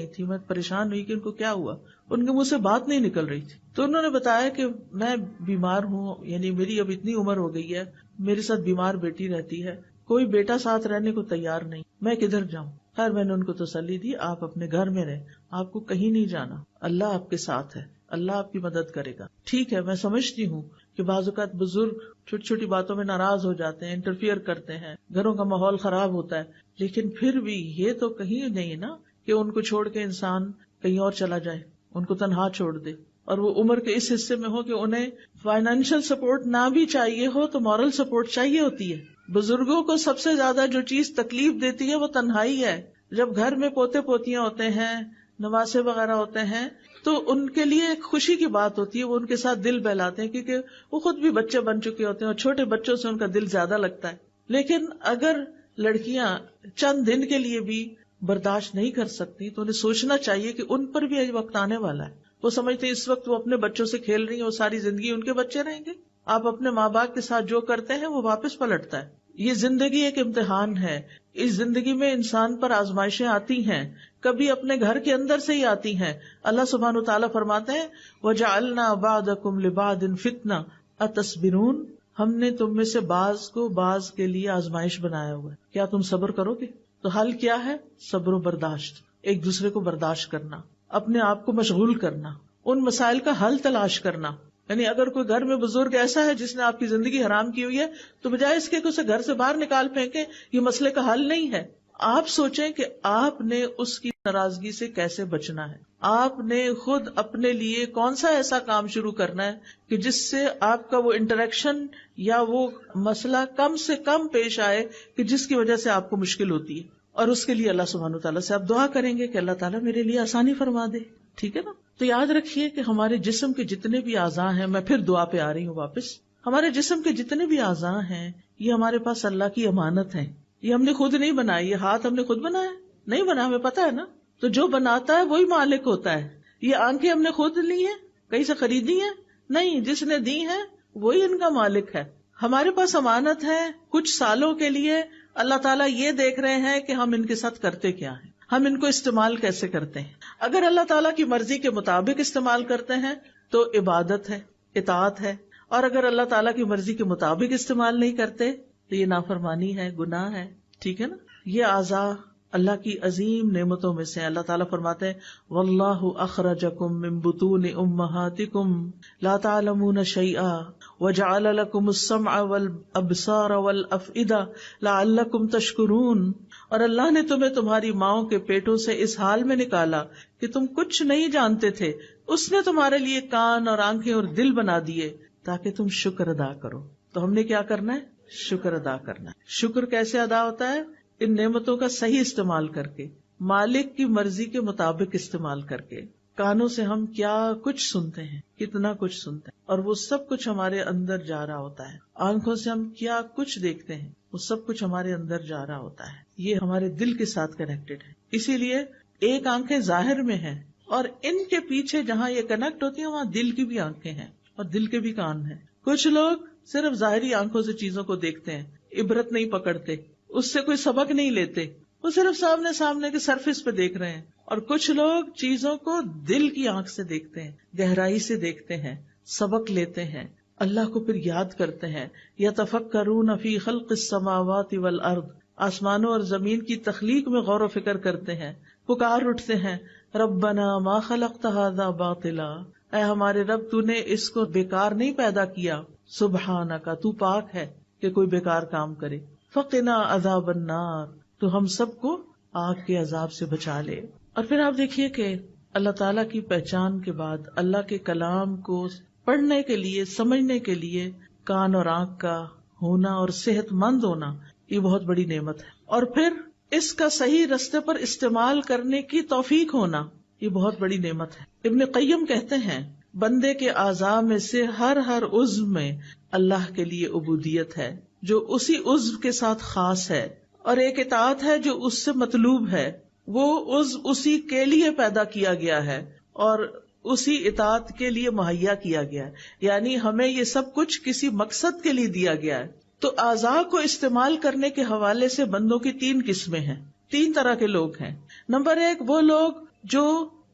تھی. میں پریشان ہوئی کہ ان کو کیا ہوا، ان کے منہ سے بات نہیں نکل رہی تھی. تو انہوں نے بتایا کہ میں بیمار ہوں، یعنی میری اب اتنی عمر ہو گئی ہے، میرے ساتھ بیمار بیٹی رہتی ہے، کوئی بیٹا ساتھ رہنے کو تیار نہیں، میں کدھر جاؤں. خیر میں نے ان کو تسلی دی، آپ اپنے گھر میں رہیں، آپ کو کہیں نہیں جانا، اللہ آپ کے ساتھ ہے، اللہ آپ کی مدد کرے گا. ٹھیک ہے، میں سمجھتی ہوں کہ بعض اوقات بزرگ چھوٹی چھوٹی باتوں میں ناراض ہو جاتے ہیں، انٹرفیئر کرتے ہیں، گھروں کا ماحول خراب ہوتا ہے، لیکن پھر بھی یہ تو کہیں نہیں نا کہ ان کو چھوڑ کے انسان کہیں اور چلا جائے، ان کو تنہا چھوڑ دے، اور وہ عمر کے اس حصے میں ہو کہ انہیں فائنینشیل سپورٹ نہ بھی چاہیے ہو تو مورل سپورٹ چاہیے ہوتی ہے. بزرگوں کو سب سے زیادہ جو چیز تکلیف دیتی ہے وہ تنہائی ہے، جب گھر میں پوتے پوتیاں ہوتے ہیں، نواسے وغیرہ ہوتے ہیں، تو ان کے لیے ایک خوشی کی بات ہوتی ہے، وہ ان کے ساتھ دل بہلاتے ہیں کیونکہ وہ خود بھی بچے بن چکے ہوتے ہیں اور چھوٹے بچوں سے ان کا دل زیادہ لگتا ہے. لیکن اگر لڑکیاں چند دن کے لیے بھی برداشت نہیں کر سکتی تو انہیں سوچنا چاہیے کہ ان پر بھی وقت آنے والا ہے. وہ سمجھتے ہیں اس وقت وہ اپنے بچوں سے کھیل رہی ہیں، وہ ساری زندگی ان کے بچے رہیں گے. آپ اپنے ماں باپ کے ساتھ جو کرتے ہیں وہ واپس پلٹتا ہے. یہ زندگی ایک امتحان ہے. اس زندگی میں انسان پر آزمائشیں آتی ہیں، کبھی اپنے گھر کے اندر سے ہی آتی ہیں. اللہ سبحانہ وتعالیٰ فرماتے ہیں وَجَعَلْنَا بَعْضَكُمْ لِبَعْضٍ فِتْنَةً أَتَصْبِرُونَ، ہم نے تم میں سے بعض کو بعض کے لیے آزمائش بنایا ہوا ہے، کیا تم صبر کرو گے؟ تو حل کیا ہے؟ صبر و برداشت، ایک دوسرے کو برداشت کرنا، اپنے آپ کو مشغول کرنا، ان مسائل کا حل تلاش کرنا. یعنی اگر کوئی گھر میں بزرگ ایسا ہے جس نے آپ کی زندگی حرام کی ہوئی ہے تو بجائے اس کے کہ اسے گھر سے باہر نکال پھینکیں، یہ مسئلے کا حل نہیں ہے. آپ سوچیں کہ آپ نے اس کی ناراضگی سے کیسے بچنا ہے. آپ نے خود اپنے لیے کون سا ایسا کام شروع کرنا ہے کہ جس سے آپ کا وہ انٹریکشن یا وہ مسئلہ کم سے کم پیش آئے کہ جس کی وجہ سے آپ کو مشکل ہوتی ہے. اور اس کے لیے اللہ سبحانہ وتعالیٰ سے آپ دعا کریں گے کہ اللہ تعالیٰ میرے لیے آسانی فرما دے. ٹھیک ہے نا؟ تو یاد رکھیے کہ ہمارے جسم کے جتنے بھی اعضاء ہیں، میں پھر دعا پہ آ رہی ہوں واپس، ہمارے جسم کے جتنے بھی اعضاء ہیں یہ ہمارے پاس اللہ کی امانت ہے. یہ ہم نے خود نہیں بنائی. یہ ہاتھ ہم نے خود بنایا نہیں بنا، ہمیں پتا ہے نا. تو جو بناتا ہے وہی مالک ہوتا ہے. یہ آنکھیں ہم نے خود لی ہیں، کہیں سے خریدی ہیں؟ نہیں. جس نے دی ہیں وہی ان کا مالک ہے. ہمارے پاس امانت ہے کچھ سالوں کے لیے. اللہ تعالیٰ یہ دیکھ رہے ہیں کہ ہم ان کے ساتھ کرتے کیا ہیں، ہم ان کو استعمال کیسے کرتے ہیں. اگر اللہ تعالیٰ کی مرضی کے مطابق استعمال کرتے ہیں تو عبادت ہے، اطاعت ہے. اور اگر اللہ تعالیٰ کی مرضی کے مطابق استعمال نہیں کرتے تو یہ نافرمانی ہے، گناہ ہے. ٹھیک ہے نا؟ یہ اعضاء اللہ کی عظیم نعمتوں میں سے. اللہ تعالیٰ فرماتے ہیں واللہ اخرجکم من بطون امہاتکم لا تعلمون شیئا وجعل لکم السمع والابصار والافئدہ لعلکم تشکرون. اور اللہ نے تمہیں تمہاری ماؤں کے پیٹوں سے اس حال میں نکالا کہ تم کچھ نہیں جانتے تھے. اس نے تمہارے لیے کان اور آنکھیں اور دل بنا دیے تاکہ تم شکر ادا کرو. تو ہم نے کیا کرنا ہے؟ شکر ادا کرنا ہے. شکر کیسے ادا ہوتا ہے؟ ان نعمتوں کا صحیح استعمال کر کے، مالک کی مرضی کے مطابق استعمال کر کے. کانوں سے ہم کیا کچھ سنتے ہیں، کتنا کچھ سنتے ہیں، اور وہ سب کچھ ہمارے اندر جا رہا ہوتا ہے. آنکھوں سے ہم کیا کچھ دیکھتے ہیں، وہ سب کچھ ہمارے اندر جا رہا ہوتا ہے. یہ ہمارے دل کے ساتھ کنیکٹڈ ہے. اسی لیے ایک آنکھیں ظاہر میں ہیں اور ان کے پیچھے جہاں یہ کنیکٹ ہوتی ہیں وہاں دل کی بھی آنکھیں ہیں اور دل کے بھی کان ہیں. کچھ لوگ صرف ظاہری آنکھوں سے چیزوں کو دیکھتے ہیں، عبرت نہیں پکڑتے، اس سے کوئی سبق نہیں لیتے، وہ صرف سامنے سامنے کے سرفیس پہ دیکھ رہے ہیں. اور کچھ لوگ چیزوں کو دل کی آنکھ سے دیکھتے ہیں، گہرائی سے دیکھتے ہیں، سبق لیتے ہیں، اللہ کو پھر یاد کرتے ہیں. یتفکرون فی خلق السماوات والارض، آسمانوں اور زمین کی تخلیق میں غور و فکر کرتے ہیں. پکار اٹھتے ہیں ربنا ما خلقت ھذا باطلا، اے ہمارے رب تو نے اس کو بیکار نہیں پیدا کیا. سبحانک، تو پاک ہے کہ کوئی بیکار کام کرے. فقنا عذاب النار، تو ہم سب کو آگ کے عذاب سے بچا لے. اور پھر آپ دیکھیے کہ اللہ تعالیٰ کی پہچان کے بعد اللہ کے کلام کو پڑھنے کے لیے، سمجھنے کے لیے کان اور آنکھ کا ہونا اور صحت مند ہونا یہ بہت بڑی نعمت ہے. اور پھر اس کا صحیح رستے پر استعمال کرنے کی توفیق ہونا یہ بہت بڑی نعمت ہے. ابن قیم کہتے ہیں بندے کے اعضاء میں سے ہر عضو میں اللہ کے لیے عبودیت ہے جو اسی عضو کے ساتھ خاص ہے، اور ایک اطاعت ہے جو اس سے مطلوب ہے. وہ عضو اسی کے لیے پیدا کیا گیا ہے اور اسی اطاعت کے لیے مہیا کیا گیا ہے. یعنی ہمیں یہ سب کچھ کسی مقصد کے لیے دیا گیا ہے. تو اعضاء کو استعمال کرنے کے حوالے سے بندوں کی 3 قسمیں ہیں، 3 طرح کے لوگ ہیں. نمبر 1 وہ لوگ جو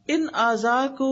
ان اعضاء کو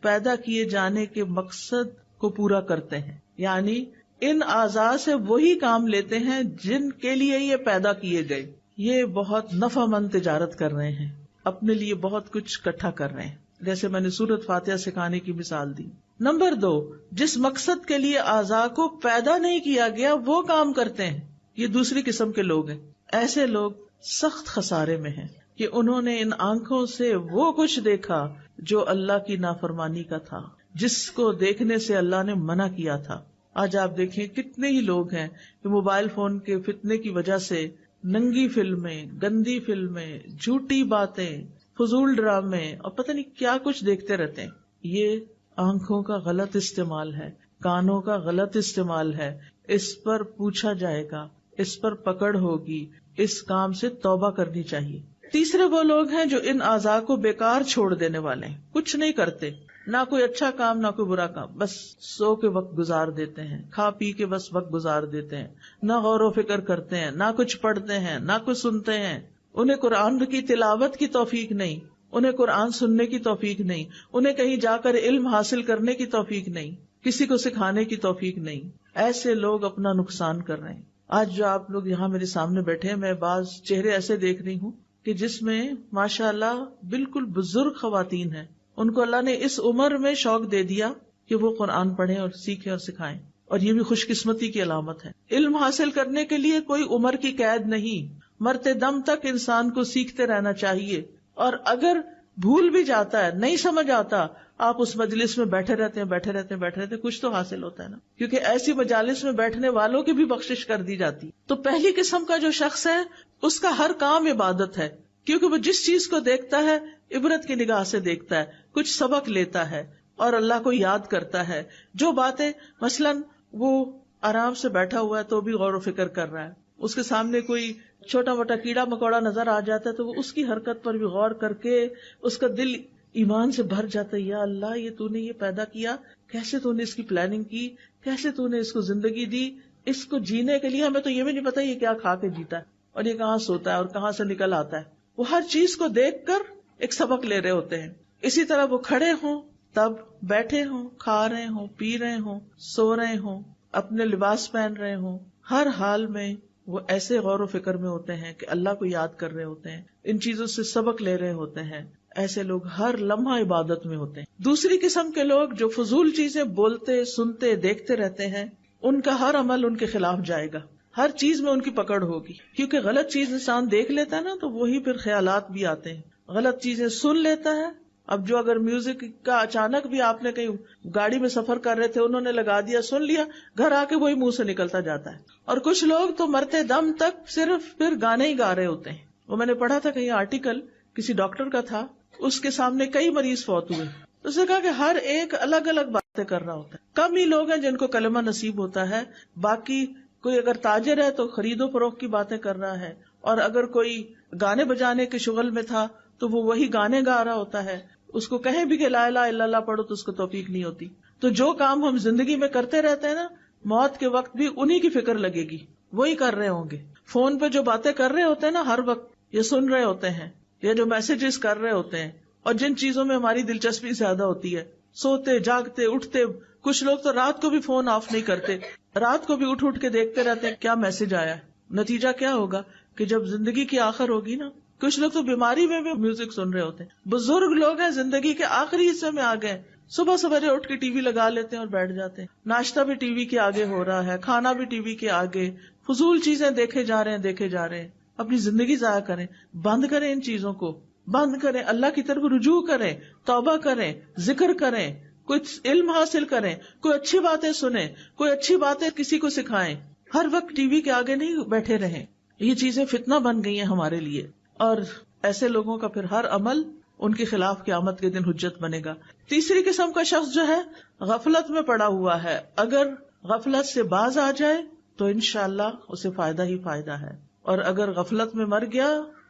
پیدا کیے جانے کے مقصد کو پورا کرتے ہیں، یعنی ان اعضاء سے وہی کام لیتے ہیں جن کے لیے یہ پیدا کیے گئے. یہ بہت نفع مند تجارت کر رہے ہیں، اپنے لیے بہت کچھ اکٹھا کر رہے ہیں، جیسے میں نے سورۃ فاتحہ سکھانے کی مثال دی. نمبر 2 جس مقصد کے لیے اعضاء کو پیدا نہیں کیا گیا وہ کام کرتے ہیں، یہ دوسری قسم کے لوگ ہیں. ایسے لوگ سخت خسارے میں ہیں کہ انہوں نے ان آنکھوں سے وہ کچھ دیکھا جو اللہ کی نافرمانی کا تھا، جس کو دیکھنے سے اللہ نے منع کیا تھا. آج آپ دیکھیں کتنے ہی لوگ ہیں کہ موبائل فون کے فتنے کی وجہ سے ننگی فلمیں، گندی فلمیں، جھوٹی باتیں، فضول ڈرامے اور پتہ نہیں کیا کچھ دیکھتے رہتے ہیں. یہ آنکھوں کا غلط استعمال ہے، کانوں کا غلط استعمال ہے. اس پر پوچھا جائے گا، اس پر پکڑ ہوگی، اس کام سے توبہ کرنی چاہیے. تیسرے وہ لوگ ہیں جو ان اعضاء کو بیکار چھوڑ دینے والے ہیں، کچھ نہیں کرتے، نہ کوئی اچھا کام نہ کوئی برا کام، بس سو کے وقت گزار دیتے ہیں، کھا پی کے بس وقت گزار دیتے ہیں، نہ غور و فکر کرتے ہیں، نہ کچھ پڑھتے ہیں، نہ کچھ سنتے ہیں. انہیں قرآن کی تلاوت کی توفیق نہیں، انہیں قرآن سننے کی توفیق نہیں، انہیں کہیں جا کر علم حاصل کرنے کی توفیق نہیں، کسی کو سکھانے کی توفیق نہیں. ایسے لوگ اپنا نقصان کر رہے ہیں. آج جو آپ لوگ یہاں میرے سامنے بیٹھے ہیں، میں بعض چہرے ایسے دیکھ رہی ہوں کہ جس میں ماشاءاللہ بالکل بزرگ خواتین ہیں. ان کو اللہ نے اس عمر میں شوق دے دیا کہ وہ قرآن پڑھیں اور سیکھیں اور سکھائیں، اور یہ بھی خوش قسمتی کی علامت ہے. علم حاصل کرنے کے لیے کوئی عمر کی قید نہیں، مرتے دم تک انسان کو سیکھتے رہنا چاہیے. اور اگر بھول بھی جاتا ہے، نہیں سمجھ آتا، آپ اس مجلس میں بیٹھے رہتے ہیں، کچھ تو حاصل ہوتا ہے نا، کیونکہ ایسی مجالس میں بیٹھنے والوں کی بھی بخشش کر دی جاتی. تو پہلی قسم کا جو شخص ہے اس کا ہر کام عبادت ہے، کیونکہ وہ جس چیز کو دیکھتا ہے عبرت کی نگاہ سے دیکھتا ہے، کچھ سبق لیتا ہے اور اللہ کو یاد کرتا ہے. جو باتیں مثلاً وہ آرام سے بیٹھا ہوا ہے تو بھی غور و فکر کر رہا ہے، اس کے سامنے کوئی چھوٹا موٹا کیڑا مکوڑا نظر آ جاتا ہے تو وہ اس کی حرکت پر بھی غور کر کے اس کا دل ایمان سے بھر جاتا ہے. یا اللہ، یہ تو نے یہ پیدا کیا، کیسے تو نے اس کی پلاننگ کی، کیسے تو نے اس کو زندگی دی، اس کو جینے کے لیے ہمیں تو یہ بھی نہیں پتا یہ کیا کھا کے جیتا ہے اور یہ کہاں سوتا ہے اور کہاں سے نکل آتا ہے. وہ ہر چیز کو دیکھ کر ایک سبق لے رہے ہوتے ہیں. اسی طرح وہ کھڑے ہوں تب، بیٹھے ہوں، کھا رہے ہوں، پی رہے ہوں، سو رہے ہوں، اپنے لباس پہن رہے ہوں، ہر حال میں وہ ایسے غور و فکر میں ہوتے ہیں کہ اللہ کو یاد کر رہے ہوتے ہیں، ان چیزوں سے سبق لے رہے ہوتے ہیں. ایسے لوگ ہر لمحہ عبادت میں ہوتے ہیں. دوسری قسم کے لوگ جو فضول چیزیں بولتے، سنتے، دیکھتے رہتے ہیں، ان کا ہر عمل ان کے خلاف جائے گا، ہر چیز میں ان کی پکڑ ہوگی. کیونکہ غلط چیز انسان دیکھ لیتا ہے نا تو وہی پھر خیالات بھی آتے ہیں. غلط چیزیں سن لیتا ہے. اب جو اگر میوزک کا اچانک بھی آپ نے کہیں گاڑی میں سفر کر رہے تھے، انہوں نے لگا دیا، سن لیا، گھر آ کے وہی منہ سے نکلتا جاتا ہے. اور کچھ لوگ تو مرتے دم تک صرف پھر گانے ہی گا رہے ہوتے ہیں. وہ میں نے پڑھا تھا کہیں آرٹیکل، کسی ڈاکٹر کا تھا، اس کے سامنے کئی مریض فوت ہوئے. اس نے کہا کہ ہر ایک الگ الگ باتیں کر رہا ہوتا ہے. کم ہی لوگ ہیں جن کو کلمہ نصیب ہوتا ہے، باقی کوئی اگر تاجر ہے تو خرید و فروخت کی باتیں کر رہا ہے، اور اگر کوئی گانے بجانے کے شغل میں تھا تو وہ وہی گانے گا رہا ہوتا ہے. اس کو کہیں بھی کہ لا الہ الا اللہ پڑھو تو اس کو توفیق نہیں ہوتی. تو جو کام ہم زندگی میں کرتے رہتے ہیں نا، موت کے وقت بھی انہی کی فکر لگے گی، وہی کر رہے ہوں گے. فون پہ جو باتیں کر رہے ہوتے ہیں نا ہر وقت، یہ سن رہے ہوتے ہیں، یا جو میسجز کر رہے ہوتے ہیں، اور جن چیزوں میں ہماری دلچسپی زیادہ ہوتی ہے، سوتے جاگتے اٹھتے. کچھ لوگ تو رات کو بھی فون آف نہیں کرتے، رات کو بھی اٹھ کے دیکھتے رہتے ہیں کیا میسج آیا ہے. نتیجہ کیا ہوگا کہ جب زندگی کی آخر ہوگی نا، کچھ لوگ تو بیماری میں بھی میوزک سن رہے ہوتے ہیں. بزرگ لوگ ہیں زندگی کے آخری حصے میں آ گئے، صبح سویرے اٹھ کے ٹی وی لگا لیتے ہیں اور بیٹھ جاتے ہیں. ناشتہ بھی ٹی وی کے آگے ہو رہا ہے، کھانا بھی ٹی وی کے آگے، فضول چیزیں دیکھے جا رہے ہیں. اپنی زندگی ضائع کریں، بند کریں، ان چیزوں کو بند کریں، اللہ کی طرف رجوع کریں، توبہ کریں، ذکر کریں، کچھ علم حاصل کریں، کوئی اچھی باتیں سنیں، کوئی اچھی باتیں کسی کو سکھائیں. ہر وقت ٹی وی کے آگے نہیں بیٹھے رہیں. یہ چیزیں فتنہ بن گئی ہیں ہمارے لیے، اور ایسے لوگوں کا پھر ہر عمل ان کے خلاف قیامت کے دن حجت بنے گا. تیسری قسم کا شخص جو ہے غفلت میں پڑا ہوا ہے، اگر غفلت سے باز آ جائے تو انشاءاللہ اسے فائدہ ہی فائدہ ہے، اور اگر غفلت میں مر گیا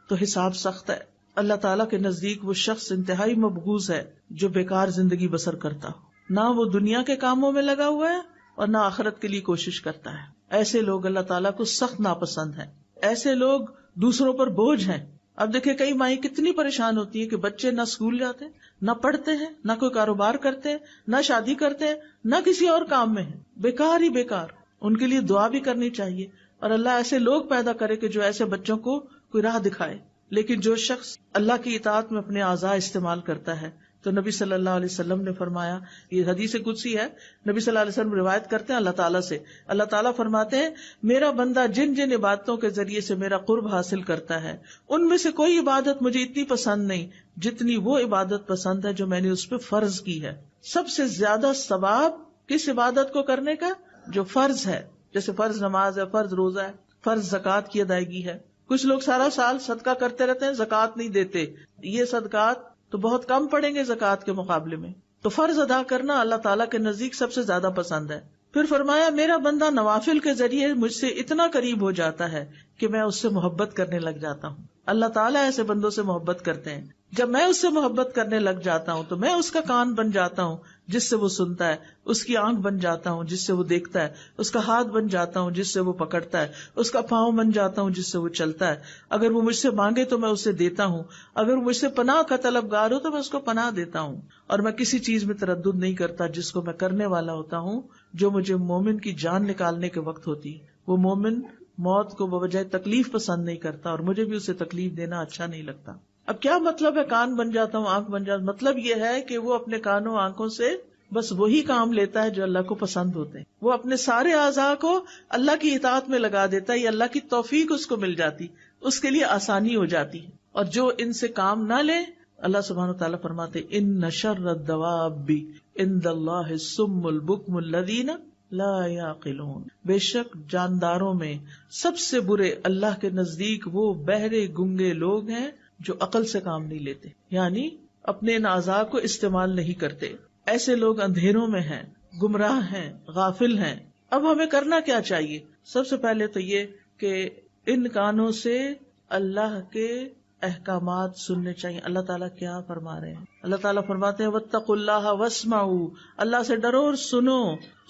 تو حساب سخت ہے. اللہ تعالیٰ کے نزدیک وہ شخص انتہائی مبغوض ہے جو بیکار زندگی بسر کرتا ہو، نہ وہ دنیا کے کاموں میں لگا ہوا ہے اور نہ آخرت کے لیے کوشش کرتا ہے. ایسے لوگ اللہ تعالیٰ کو سخت ناپسند ہیں. ایسے لوگ دوسروں پر بوجھ ہیں. اب دیکھیں کئی مائیں کتنی پریشان ہوتی ہیں کہ بچے نہ اسکول جاتے، نہ پڑھتے ہیں، نہ کوئی کاروبار کرتے ہیں، نہ شادی کرتے ہیں، نہ کسی اور کام میں ہیں، بیکار ہی بیکار. ان کے لیے دعا بھی کرنی چاہیے، اور اللہ ایسے لوگ پیدا کرے کہ جو ایسے بچوں کو کوئی راہ دکھائے. لیکن جو شخص اللہ کی اطاعت میں اپنے اعضاء استعمال کرتا ہے تو نبی صلی اللہ علیہ وسلم نے فرمایا، یہ حدیث قدسی ہے، نبی صلی اللہ علیہ وسلم روایت کرتے ہیں اللہ تعالیٰ سے، اللہ تعالیٰ فرماتے ہیں میرا بندہ جن جن عبادتوں کے ذریعے سے میرا قرب حاصل کرتا ہے ان میں سے کوئی عبادت مجھے اتنی پسند نہیں جتنی وہ عبادت پسند ہے جو میں نے اس پہ فرض کی ہے. سب سے زیادہ ثواب کس عبادت کو کرنے کا؟ جو فرض ہے، جیسے فرض نماز ہے، فرض روزہ ہے، فرض زکوٰۃ کی ادائیگی ہے. کچھ لوگ سارا سال صدقہ کرتے رہتے ہیں، زکوٰۃ نہیں دیتے. یہ صدقات تو بہت کم پڑیں گے زکوٰۃ کے مقابلے میں. تو فرض ادا کرنا اللہ تعالیٰ کے نزدیک سب سے زیادہ پسند ہے. پھر فرمایا میرا بندہ نوافل کے ذریعے مجھ سے اتنا قریب ہو جاتا ہے کہ میں اس سے محبت کرنے لگ جاتا ہوں. اللہ تعالیٰ ایسے بندوں سے محبت کرتے ہیں. جب میں اس سے محبت کرنے لگ جاتا ہوں تو میں اس کا کان بن جاتا ہوں جس سے وہ سنتا ہے، اس کی آنکھ بن جاتا ہوں جس سے وہ دیکھتا ہے، اس کا ہاتھ بن جاتا ہوں جس سے وہ پکڑتا ہے، اس کا پاؤں بن جاتا ہوں جس سے وہ چلتا ہے. اگر وہ مجھ سے مانگے تو میں اسے دیتا ہوں، اگر وہ مجھ سے پناہ کا طلبگار ہو تو میں اس کو پناہ دیتا ہوں. اور میں کسی چیز میں تردد نہیں کرتا جس کو میں کرنے والا ہوتا ہوں جو مجھے مومن کی جان نکالنے کے وقت ہوتی ہے. وہ مومن موت کو بوجہ تکلیف پسند نہیں کرتا اور مجھے بھی اسے تکلیف دینا اچھا نہیں لگتا. اب کیا مطلب ہے کان بن جاتا ہوں، آنکھ بن جاتا ہوں؟ مطلب یہ ہے کہ وہ اپنے کانوں آنکھوں سے بس وہی کام لیتا ہے جو اللہ کو پسند ہوتے ہیں. وہ اپنے سارے اعضاء کو اللہ کی اطاعت میں لگا دیتا ہے، یہ اللہ کی توفیق اس کو مل جاتی، اس کے لیے آسانی ہو جاتی ہے. اور جو ان سے کام نہ لے، اللہ سبحانہ وتعالیٰ فرماتے ان شر الدواب عند اللہ الصم البکم الذین لا یعقلون، بے شک جانداروں میں سب سے برے اللہ کے نزدیک وہ بہرے گنگے لوگ ہیں جو عقل سے کام نہیں لیتے، یعنی اپنے ان اعضاء کو استعمال نہیں کرتے. ایسے لوگ اندھیروں میں ہیں، گمراہ ہیں، غافل ہیں. اب ہمیں کرنا کیا چاہیے؟ سب سے پہلے تو یہ کہ ان کانوں سے اللہ کے احکامات سننے چاہیے. اللہ تعالیٰ کیا فرما رہے ہیں؟ اللہ تعالیٰ فرماتے ہیں واتقوا اللہ واسمعوا، اللہ سے ڈرو اور سنو.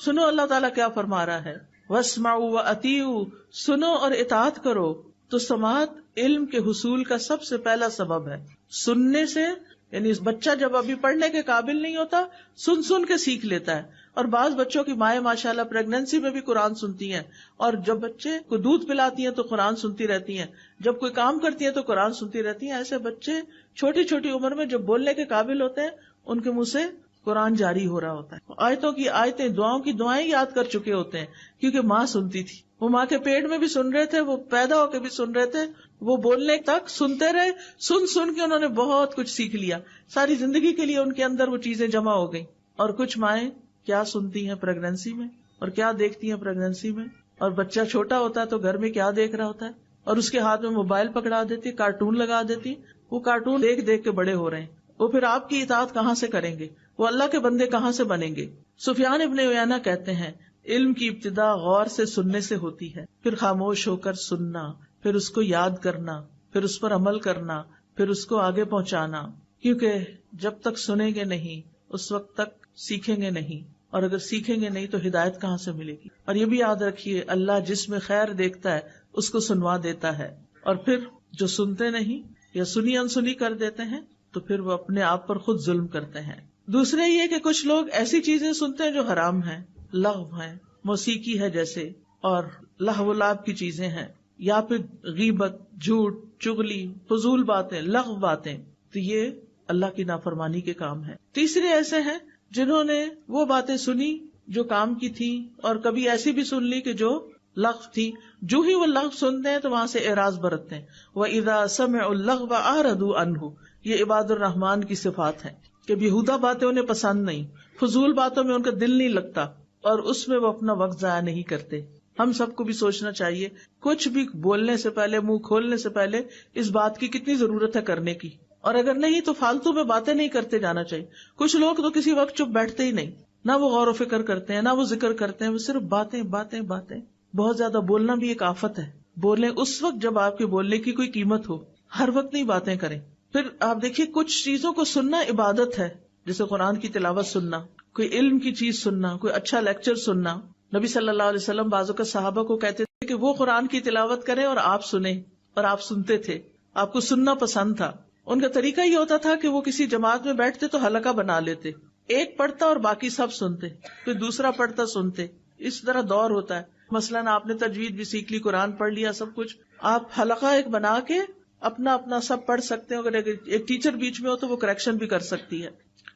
سنو اللہ تعالیٰ کیا فرما رہا ہے. واسمعوا واطیعوا، سنو اور اطاعت کرو. تو سماعت علم کے حصول کا سب سے پہلا سبب ہے. سننے سے، یعنی بچہ جب ابھی پڑھنے کے قابل نہیں ہوتا سن سن کے سیکھ لیتا ہے. اور بعض بچوں کی مائیں ماشاءاللہ پریگنینسی میں بھی قرآن سنتی ہیں، اور جب بچے کو دودھ پلاتی ہیں تو قرآن سنتی رہتی ہیں، جب کوئی کام کرتی ہیں تو قرآن سنتی رہتی ہیں. ایسے بچے چھوٹی چھوٹی عمر میں جب بولنے کے قابل ہوتے ہیں ان کے منہ سے قرآن جاری ہو رہا ہوتا ہے. آیتوں کی آیتیں، دعاؤں کی دعائیں یاد کر چکے ہوتے ہیں کیونکہ ماں سنتی تھی. وہ ماں کے پیٹ میں بھی سن رہے تھے، وہ پیدا ہو کے بھی سن رہے تھے، وہ بولنے تک سنتے رہے. سن سن کے انہوں نے بہت کچھ سیکھ لیا. ساری زندگی کے لیے ان کے اندر وہ چیزیں جمع ہو گئی. اور کچھ مائیں کیا سنتی ہیں پریگنینسی میں اور کیا دیکھتی ہیں پریگنینسی میں. اور بچہ چھوٹا ہوتا ہے تو گھر میں کیا دیکھ رہا ہوتا ہے، اور اس کے ہاتھ میں موبائل پکڑا دیتی، کارٹون لگا دیتی. وہ کارٹون دیکھ دیکھ کے بڑے ہو رہے ہیں. وہ پھر آپ کی اطاعت کہاں سے کریں گے؟ وہ اللہ کے بندے کہاں سے بنیں گے؟ سفیان ابن عیینہ کہتے ہیں علم کی ابتدا غور سے سننے سے ہوتی ہے، پھر خاموش ہو کر سننا، پھر اس کو یاد کرنا، پھر اس پر عمل کرنا، پھر اس کو آگے پہنچانا. کیونکہ جب تک سنیں گے نہیں اس وقت تک سیکھیں گے نہیں، اور اگر سیکھیں گے نہیں تو ہدایت کہاں سے ملے گی. اور یہ بھی یاد رکھیے اللہ جس میں خیر دیکھتا ہے اس کو سنوا دیتا ہے، اور پھر جو سنتے نہیں یا سنی انسنی کر دیتے ہیں تو پھر وہ اپنے آپ پر خود ظلم کرتے ہیں. دوسرے یہ کہ کچھ لوگ ایسی چیزیں سنتے ہیں جو حرام ہیں، لغو ہیں، موسیقی ہے جیسے، اور لہو و لعب کی چیزیں ہیں، یا پھر غیبت، جھوٹ، چغلی، فضول باتیں، لغو باتیں. تو یہ اللہ کی نافرمانی کے کام ہیں. تیسرے ایسے ہیں جنہوں نے وہ باتیں سنی جو کام کی تھی، اور کبھی ایسی بھی سن لی کہ جو لغو تھی. جو ہی وہ لغو سنتے ہیں تو وہاں سے اعراض برتتے ہیں. وَإِذَا سَمِعُوا اللَّغْوَ أَعْرَضُوا عَنْهُ، یہ عباد الرحمان کی صفات ہیں کہ بیہودہ باتیں انہیں پسند نہیں، فضول باتوں میں ان کا دل نہیں لگتا، اور اس میں وہ اپنا وقت ضائع نہیں کرتے. ہم سب کو بھی سوچنا چاہیے کچھ بھی بولنے سے پہلے، منہ کھولنے سے پہلے اس بات کی کتنی ضرورت ہے کرنے کی، اور اگر نہیں تو فالتو میں باتیں نہیں کرتے جانا چاہیے. کچھ لوگ تو کسی وقت چپ بیٹھتے ہی نہیں، نہ وہ غور و فکر کرتے ہیں، نہ وہ ذکر کرتے ہیں، وہ صرف باتیں باتیں باتیں. بہت زیادہ بولنا بھی ایک آفت ہے. بولیں اس وقت جب آپ کے بولنے کی کوئی قیمت ہو، ہر وقت نہیں باتیں کریں. پھر آپ دیکھیے کچھ چیزوں کو سننا عبادت ہے، جیسے قرآن کی تلاوت سننا، کوئی علم کی چیز سننا، کوئی اچھا لیکچر سننا. نبی صلی اللہ علیہ وسلم بعض اوقات صحابہ کو کہتے تھے کہ وہ قرآن کی تلاوت کریں اور آپ سنیں، اور آپ سنتے تھے، آپ کو سننا پسند تھا. ان کا طریقہ یہ ہوتا تھا کہ وہ کسی جماعت میں بیٹھتے تو حلقہ بنا لیتے، ایک پڑھتا اور باقی سب سنتے، پھر دوسرا پڑھتا سنتے. اس طرح دور ہوتا ہے. مثلاً آپ نے تجوید بھی سیکھ لی، قرآن پڑھ لیا، سب کچھ، آپ حلقہ ایک بنا کے اپنا اپنا سب پڑھ سکتے ہیں. اگر ایک ٹیچر بیچ میں ہو تو وہ کریکشن بھی کر سکتی ہے.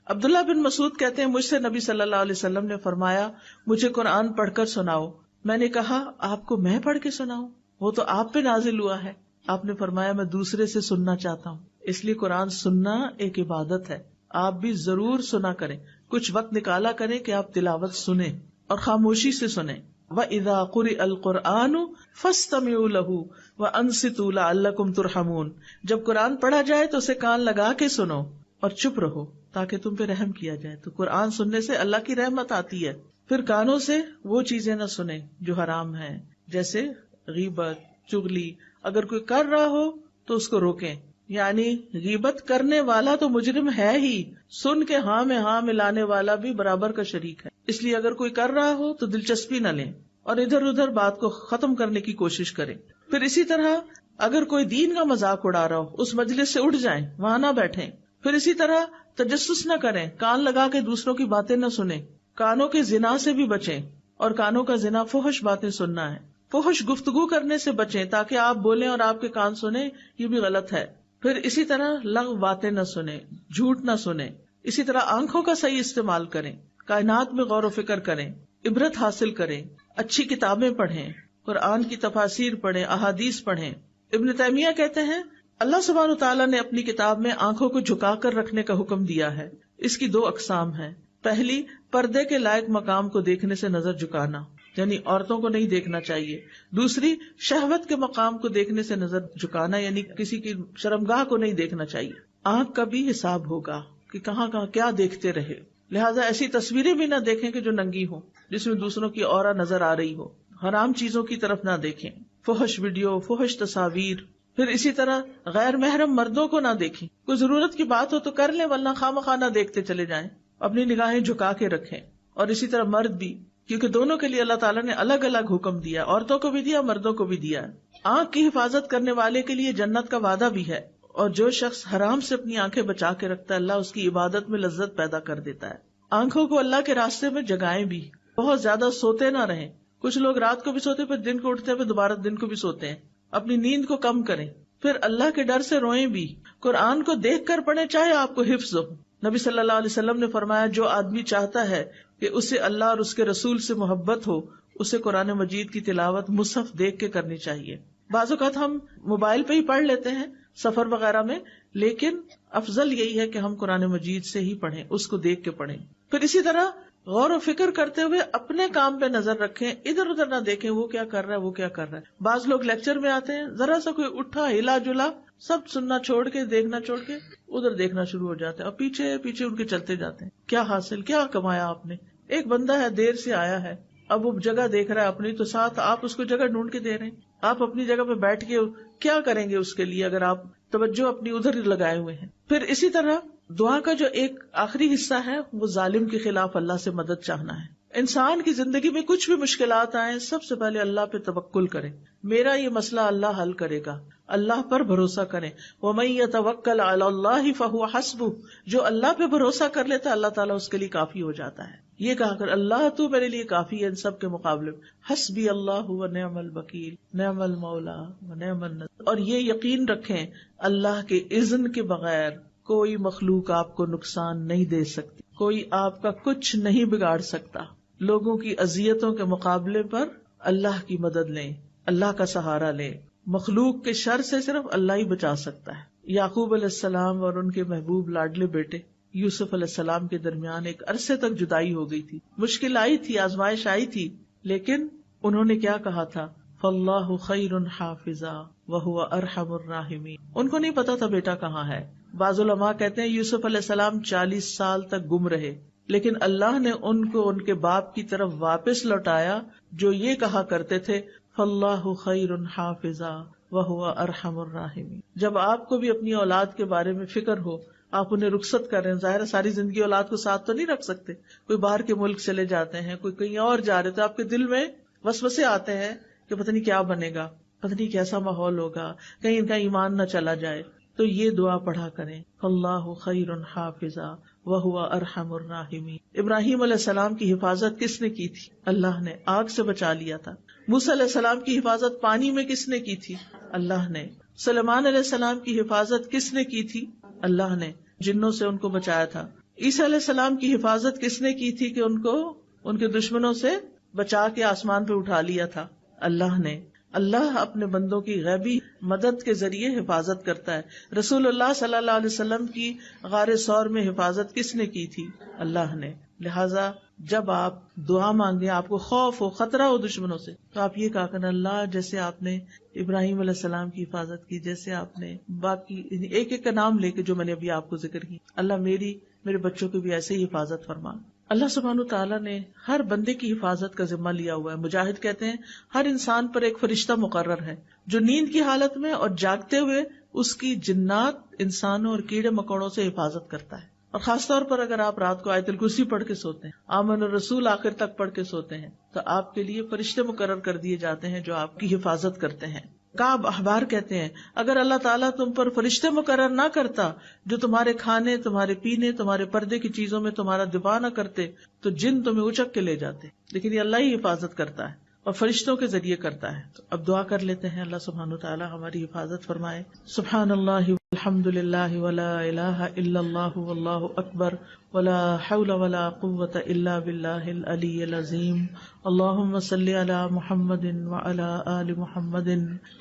عبداللہ بن مسعود کہتے ہیں مجھ سے نبی صلی اللہ علیہ وسلم نے فرمایا مجھے قرآن پڑھ کر سناؤ. میں نے کہا آپ کو میں پڑھ کے سناؤں؟ وہ تو آپ پہ نازل ہوا ہے. آپ نے فرمایا میں دوسرے سے سننا چاہتا ہوں. اس لیے قرآن سننا ایک عبادت ہے. آپ بھی ضرور سنا کریں، کچھ وقت نکالا کریں کہ آپ تلاوت سنیں اور خاموشی سے سنیں. وَإِذَا قُرِئَ الْقُرْآنُ فَاسْتَمِعُوا لَهُ وَأَنصِتُوا لَعَلَّكُمْ تُرْحَمُونَ، جب قرآن پڑھا جائے تو اسے کان لگا کے سنو اور چپ رہو تاکہ تم پہ رحم کیا جائے. تو قرآن سننے سے اللہ کی رحمت آتی ہے. پھر کانوں سے وہ چیزیں نہ سنیں جو حرام ہیں، جیسے غیبت، چغلی. اگر کوئی کر رہا ہو تو اس کو روکیں، یعنی غیبت کرنے والا تو مجرم ہے ہی، سن کے ہاں میں ہاں ملانے والا بھی برابر کا شریک ہے. اس لیے اگر کوئی کر رہا ہو تو دلچسپی نہ لیں اور ادھر ادھر بات کو ختم کرنے کی کوشش کریں. پھر اسی طرح اگر کوئی دین کا مذاق اڑا رہا ہو اس مجلس سے اٹھ جائیں، وہاں نہ بیٹھیں. پھر اسی طرح تجسس نہ کریں، کان لگا کے دوسروں کی باتیں نہ سنیں. کانوں کے زنا سے بھی بچیں، اور کانوں کا زنا فحش باتیں سننا ہے. فحش گفتگو کرنے سے بچیں تاکہ آپ بولیں اور آپ کے کان سنیں، یہ بھی غلط ہے. پھر اسی طرح لغو باتیں نہ سنیں، جھوٹ نہ سنیں. اسی طرح آنکھوں کا صحیح استعمال کریں، کائنات میں غور و فکر کریں، عبرت حاصل کریں، اچھی کتابیں پڑھیں، قرآن کی تفاسیر پڑھیں، احادیث پڑھیں. ابن تیمیہ کہتے ہیں اللہ سبحانہ وتعالیٰ نے اپنی کتاب میں آنکھوں کو جھکا کر رکھنے کا حکم دیا ہے. اس کی 2 اقسام ہیں. پہلی، پردے کے لائق مقام کو دیکھنے سے نظر جھکانا، یعنی عورتوں کو نہیں دیکھنا چاہیے. دوسری، شہوت کے مقام کو دیکھنے سے نظر جھکانا، یعنی کسی کی شرمگاہ کو نہیں دیکھنا چاہیے. آنکھ کا بھی حساب ہوگا کہ کہاں کہاں کیا دیکھتے رہے. لہٰذا ایسی تصویریں بھی نہ دیکھیں کہ جو ننگی ہوں، جس میں دوسروں کی عورت نظر آ رہی ہو. حرام چیزوں کی طرف نہ دیکھیں، فحش ویڈیو، فحش تصاویر. پھر اسی طرح غیر محرم مردوں کو نہ دیکھیں. کوئی ضرورت کی بات ہو تو کر لیں، ورنہ خواہ نہ دیکھتے چلے جائیں. اپنی نگاہیں جھکا کے رکھیں. اور اسی طرح مرد بھی، کیونکہ دونوں کے لیے اللہ تعالیٰ نے الگ الگ حکم دیا، عورتوں کو بھی دیا، مردوں کو بھی دیا. آنکھ کی حفاظت کرنے والے کے لیے جنت کا وعدہ بھی ہے، اور جو شخص حرام سے اپنی آنکھیں بچا کے رکھتا ہے اللہ اس کی عبادت میں لذت پیدا کر دیتا ہے. آنکھوں کو اللہ کے راستے میں جگائیں بھی. بہت زیادہ سوتے نہ رہیں. کچھ لوگ رات کو بھی سوتے پھر دن کو اٹھتے پھر دوبارہ دن کو بھی سوتے ہیں. اپنی نیند کو کم کریں. پھر اللہ کے ڈر سے روئیں بھی. قرآن کو دیکھ کر پڑھیں چاہے آپ کو حفظ ہو. نبی صلی اللہ علیہ وسلم نے فرمایا جو آدمی چاہتا ہے کہ اسے اللہ اور اس کے رسول سے محبت ہو، اسے قرآن مجید کی تلاوت مصحف دیکھ کے کرنی چاہیے. بعض اوقات ہم موبائل پہ ہی پڑھ لیتے ہیں سفر وغیرہ میں، لیکن افضل یہی ہے کہ ہم قرآن مجید سے ہی پڑھیں، اس کو دیکھ کے پڑھیں. پھر اسی طرح غور و فکر کرتے ہوئے اپنے کام پہ نظر رکھیں، ادھر ادھر نہ دیکھیں وہ کیا کر رہا ہے وہ کیا کر رہا ہے. بعض لوگ لیکچر میں آتے ہیں، ذرا سا کوئی اٹھا ہلا جلا سب سننا چھوڑ کے، دیکھنا چھوڑ کے ادھر دیکھنا شروع ہو جاتے ہیں اور پیچھے پیچھے ان کے چلتے جاتے ہیں. کیا حاصل، کیا کمایا آپ نے؟ ایک بندہ ہے دیر سے آیا ہے، اب وہ جگہ دیکھ رہا ہے اپنی، تو ساتھ آپ اس کو جگہ ڈھونڈ کے دے رہے ہیں. آپ اپنی جگہ پہ بیٹھ کے کیا کریں گے اس کے لیے اگر آپ توجہ اپنی ادھر ہی لگائے ہوئے ہیں. پھر اسی طرح دعا کا جو ایک آخری حصہ ہے وہ ظالم کے خلاف اللہ سے مدد چاہنا ہے. انسان کی زندگی میں کچھ بھی مشکلات آئیں، سب سے پہلے اللہ پہ توکل کریں. میرا یہ مسئلہ اللہ حل کرے گا، اللہ پر بھروسہ کریں. وَمَن يَتَوَكَّلْ عَلَى اللَّهِ فَهُوَ حَسْبُهُ، جو اللہ پہ بھروسہ کر لیتا ہے اللہ تعالیٰ اس کے لیے کافی ہو جاتا ہے. یہ کہا کر اللہ تو میرے لیے کافی ہے ان سب کے مقابلے میں. حسبی اللہ ونعم الوکیل نعم المولا ونعم النصیر. اور یہ یقین رکھیں اللہ کے اذن کے بغیر کوئی مخلوق آپ کو نقصان نہیں دے سکتی، کوئی آپ کا کچھ نہیں بگاڑ سکتا. لوگوں کی اذیتوں کے مقابلے پر اللہ کی مدد لیں، اللہ کا سہارا لیں. مخلوق کے شر سے صرف اللہ ہی بچا سکتا ہے. یعقوب علیہ السلام اور ان کے محبوب لاڈلے بیٹے یوسف علیہ السلام کے درمیان ایک عرصے تک جدائی ہو گئی تھی، مشکل آئی تھی، آزمائش آئی تھی، لیکن انہوں نے کیا کہا تھا؟ فاللہ خیر حافظا وہو ارحم الراحمین. ان کو نہیں پتا تھا بیٹا کہاں ہے. بعض علماء کہتے ہیں یوسف علیہ السلام 40 سال تک گم رہے، لیکن اللہ نے ان کو ان کے باپ کی طرف واپس لوٹایا جو یہ کہا کرتے تھے فاللہ خیر حافظا وہو ارحم الراحمین. جب آپ کو بھی اپنی اولاد کے بارے میں فکر ہو، آپ انہیں رخصت کر رہے ہیں، ظاہر ساری زندگی اولاد کو ساتھ تو نہیں رکھ سکتے، کوئی باہر کے ملک چلے جاتے ہیں، کوئی کہیں اور جا رہے، تو آپ کے دل میں وسوسے آتے ہیں کہ پتہ نہیں کیا بنے گا، پتہ نہیں کیسا ماحول ہوگا، کہیں ان کا ایمان نہ چلا جائے. تو یہ دعا پڑھا کریں اللہ خیر حافظا وہو ارحم الراحمین. ابراہیم علیہ السلام کی حفاظت کس نے کی تھی؟ اللہ نے. آگ سے بچا لیا تھا. موسیٰ علیہ السلام کی حفاظت پانی میں کس نے کی تھی؟ اللہ نے. سلیمان علیہ السلام کی حفاظت کس نے کی تھی؟ اللہ نے. جنوں سے ان کو بچایا تھا. عیسیٰ علیہ السلام کی حفاظت کس نے کی تھی کہ ان کو ان کے دشمنوں سے بچا کے آسمان پہ اٹھا لیا تھا؟ اللہ نے. اللہ اپنے بندوں کی غیبی مدد کے ذریعے حفاظت کرتا ہے. رسول اللہ صلی اللہ علیہ وسلم کی غار ثور میں حفاظت کس نے کی تھی؟ اللہ نے. لہٰذا جب آپ دعا مانگے، آپ کو خوف ہو، خطرہ ہو دشمنوں سے، تو آپ یہ کہا کرنا اللہ جیسے آپ نے ابراہیم علیہ السلام کی حفاظت کی، جیسے آپ نے باقی ایک ایک کا نام لے کے جو میں نے ابھی آپ کو ذکر کی، اللہ میرے بچوں کی بھی ایسے ہی حفاظت فرما۔ اللہ سبحانہ تعالیٰ نے ہر بندے کی حفاظت کا ذمہ لیا ہوا ہے۔ مجاہد کہتے ہیں ہر انسان پر ایک فرشتہ مقرر ہے جو نیند کی حالت میں اور جاگتے ہوئے اس کی جنات، انسانوں اور کیڑے مکوڑوں سے حفاظت کرتا ہے۔ اور خاص طور پر اگر آپ رات کو آیت الکرسی پڑھ کے سوتے ہیں، آمن الرسول آخر تک پڑھ کے سوتے ہیں، تو آپ کے لیے فرشتے مقرر کر دیے جاتے ہیں جو آپ کی حفاظت کرتے ہیں۔ کعب احبار کہتے ہیں اگر اللہ تعالیٰ تم پر فرشتے مقرر نہ کرتا جو تمہارے کھانے، تمہارے پینے، تمہارے پردے کی چیزوں میں تمہارا دفاع نہ کرتے تو جن تمہیں اچک کے لے جاتے، لیکن یہ اللہ ہی حفاظت کرتا ہے اور فرشتوں کے ذریعے کرتا ہے۔ تو اب دعا کر لیتے ہیں، اللہ سبحانہ وتعالی ہماری حفاظت فرمائے۔ سبحان اللہ والحمد للہ ولا الہ الا اللہ واللہ اکبر ولا حول ولا قوة الا باللہ العلی العظیم۔ اللہم صلی علی محمد وعلی آل محمد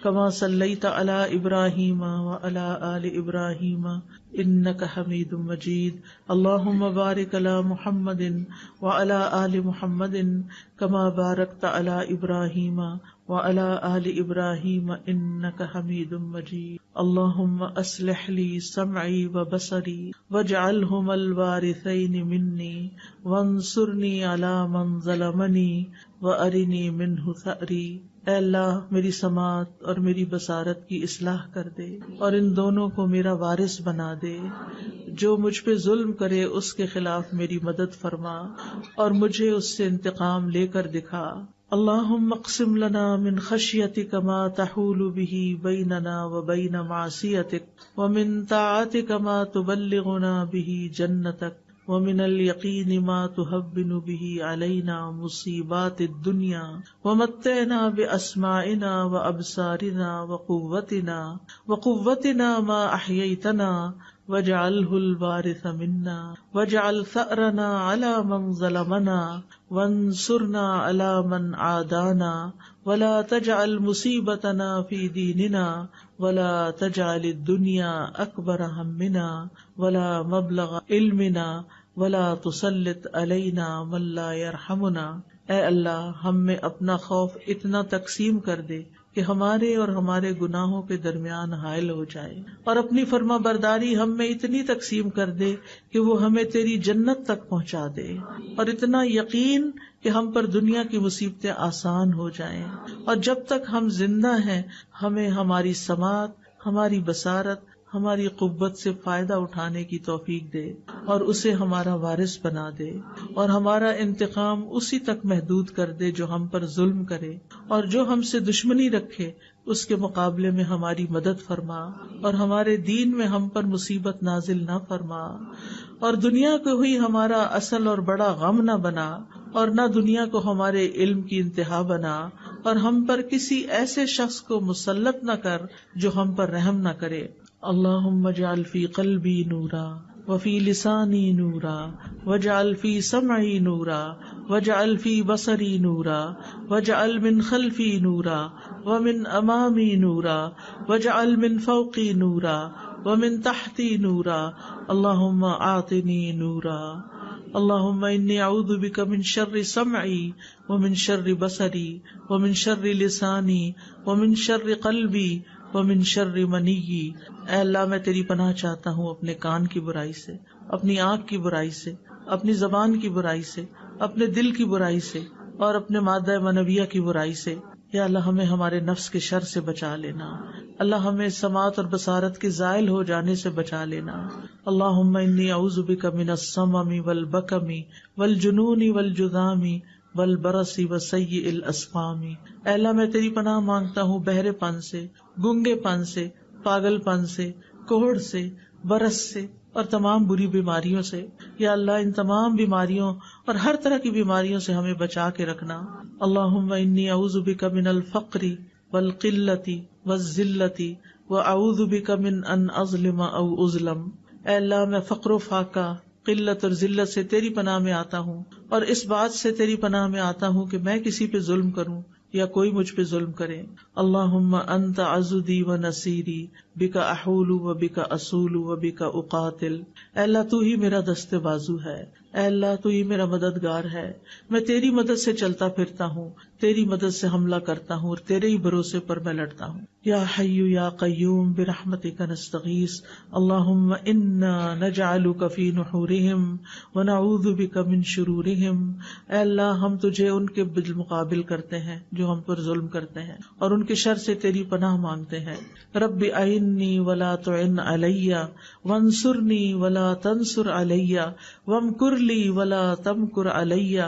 کما صلیت علی ابراہیم وعلی آل ابراہیم انک حمید مجید۔ اللہم بارک علی محمد وعلی آل محمد کما بارکت علی ابراہیم وعلی آل ابراہیم انک حمید مجید۔ اللہم اصلح لی سمعی وبصری واجعلہما الوارثین منی وانصرنی علی من ظلمنی وارنی منہ ثأری۔ اے اللہ میری سماعت اور میری بصارت کی اصلاح کر دے اور ان دونوں کو میرا وارث بنا دے، جو مجھ پہ ظلم کرے اس کے خلاف میری مدد فرما اور مجھے اس سے انتقام لے کر دکھا۔ اللہم اقسم لنا من خشیتک ما تحول به بیننا وبین معصیتک ومن طاعتک ما تبلغنا به جنتک ومن الیقین ما تهون به علینا مصیبات الدنیا ومتعنا باسماعنا وابصارنا وقوتنا ما احییتنا واجعلہ الوارث منا واجعل ثأرنا علی من ظلمنا وانصرنا علی من عادانا ولا تجعل مصیبتنا فی دیننا ولا تجعل الدنیا اکبر ہمنا ولا مبلغ علمنا ولا تسلط علینا من لا یرحمنا۔ اے اللہ ہم میں اپنا خوف اتنا تقسیم کر دے کہ ہمارے اور ہمارے گناہوں کے درمیان حائل ہو جائے، اور اپنی فرما برداری ہم میں اتنی تقسیم کر دے کہ وہ ہمیں تیری جنت تک پہنچا دے، اور اتنا یقین کہ ہم پر دنیا کی مصیبتیں آسان ہو جائیں، اور جب تک ہم زندہ ہیں ہمیں ہماری سماعت، ہماری بصارت، ہماری قوت سے فائدہ اٹھانے کی توفیق دے اور اسے ہمارا وارث بنا دے، اور ہمارا انتقام اسی تک محدود کر دے جو ہم پر ظلم کرے، اور جو ہم سے دشمنی رکھے اس کے مقابلے میں ہماری مدد فرما، اور ہمارے دین میں ہم پر مصیبت نازل نہ فرما، اور دنیا کو ہی ہمارا اصل اور بڑا غم نہ بنا، اور نہ دنیا کو ہمارے علم کی انتہا بنا، اور ہم پر کسی ایسے شخص کو مسلط نہ کر جو ہم پر رحم نہ کرے۔ اللہم اجعل فی قلبی نورا وفی لسانی نورا واجعل فی سمعی نورا واجعل فی بصری نورا واجعل من خلفی نورا ومن امامی نورا واجعل من فوقی نورا ومن تحتی نورا اللہم اعطنی نورا۔ اللہم انی اعوذ بک من شر سمعی ومن شر بصری ومن شر لسانی ومن شر قلبی ومن شر منی۔ اے اللہ میں تیری پناہ چاہتا ہوں اپنے کان کی برائی سے، اپنی آنکھ کی برائی سے، اپنی زبان کی برائی سے، اپنے دل کی برائی سے، اور اپنے مادہ منویہ کی برائی سے۔ یا اللہ ہمیں ہمارے نفس کے شر سے بچا لینا، اللہ ہمیں سماعت اور بصارت کے زائل ہو جانے سے بچا لینا۔ اللہم انی اعوذ بک من السمم والبکم والجنون والجذام والبرص وسیء الاسقام۔ اے اللہ میں تیری پناہ مانگتا ہوں بہرے پن سے، گنگے پن سے، پاگل پن سے، کوڑھ سے، برس سے اور تمام بری بیماریوں سے۔ یا اللہ ان تمام بیماریوں اور ہر طرح کی بیماریوں سے ہمیں بچا کے رکھنا۔ اللہم انی اعوذ بک من الفقر والقلۃ والذلۃ واعوذ بک من ان اظلم او اظلم۔ اے اللہ میں فقر و فاقہ، قلت اور ذلت سے تیری پناہ میں آتا ہوں، اور اس بات سے تیری پناہ میں آتا ہوں کہ میں کسی پہ ظلم کروں یا کوئی مجھ پہ ظلم کرے۔ اللہم انت عضدی و نصیری بک احول و بک اصول و بک اقاتل. اے اللہ تو ہی میرا دست بازو ہے، اے اللہ تو ہی میرا مددگار ہے، میں تیری مدد سے چلتا پھرتا ہوں، تیری مدد سے حملہ کرتا ہوں اور تیرے ہی بھروسے پر میں لڑتا ہوں. یا حی یا قیوم برحمتک نستغیث اللہم انا نجعلک فی نحورہم ونعوذ بک من شرورہم. اے اللہ ہم تجھے ان کے بالمقابل کرتے ہیں جو ہم پر ظلم کرتے ہیں اور ان کے شر سے تیری پناہ مانگتے ہیں. رب اعنی ولا تعن علی وانصرنی ولا تنصر علی وامکر لی ولا تمکر علی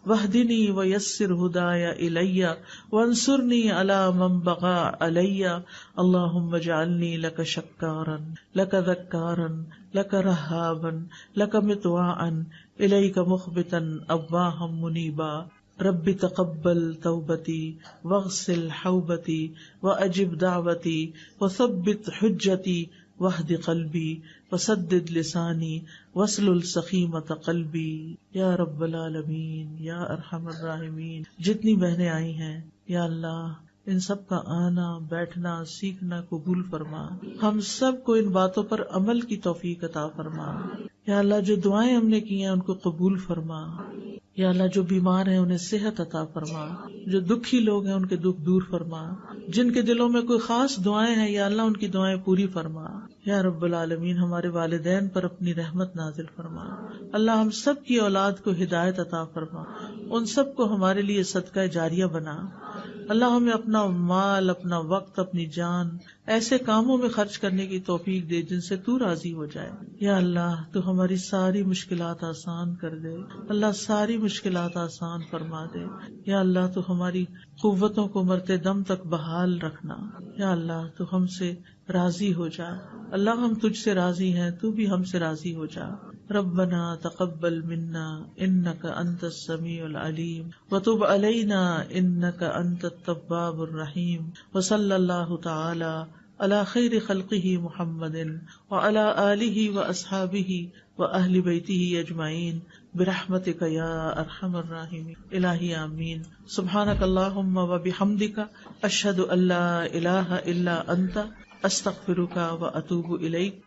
واہدنی ویسر ہدای الی وانصرنی علی من بغی علی. اللہم اجعلنی لک شکارا لک ذکارا لک رہابا لک مطواعا الیک مخبتا اواہا منیبا. رب تقبل توبتی واغسل حوبتی واجب دعوتی وثبت حجتی واہد قلبی وسدد لسانی واسلل سخیمۃ قلبی. یا رب العالمین یا ارحم الراحمین. جتنی بہنیں آئی ہیں یا اللہ ان سب کا آنا بیٹھنا سیکھنا قبول فرما. ہم سب کو ان باتوں پر عمل کی توفیق عطا فرما. یا اللہ جو دعائیں ہم نے کی ہیں ان کو قبول فرما. یا اللہ جو بیمار ہیں انہیں صحت عطا فرما، جو دکھی لوگ ہیں ان کے دکھ دور فرما، جن کے دلوں میں کوئی خاص دعائیں ہیں یا اللہ ان کی دعائیں پوری فرما. یا رب العالمین ہمارے والدین پر اپنی رحمت نازل فرما. اللہ ہم سب کی اولاد کو ہدایت عطا فرما، ان سب کو ہمارے لیے صدقہ جاریہ بنا. اللہ ہمیں اپنا مال، اپنا وقت، اپنی جان ایسے کاموں میں خرچ کرنے کی توفیق دے جن سے تو راضی ہو جائے. یا اللہ تو ہماری ساری مشکلات آسان کر دے. اللہ ساری مشکلات آسان فرما دے. یا اللہ تو ہماری قوتوں کو مرتے دم تک بحال رکھنا. یا اللہ تو ہم سے راضی ہو جا. اللہ ہم تجھ سے راضی ہیں، تو بھی ہم سے راضی ہو جا. ربنا تقبل منا انك انت السميع العليم وتب علينا انك انت التواب الرحيم. وصلى الله تعالى على خير خلقه محمد وعلى آله واصحابه واهل بيته اجمعين برحمتك يا ارحم الراحمين. الہی آمین. سبحانك اللهم وبحمدك اشهد ان لا اله الا انت استغفرك واتوب اليك.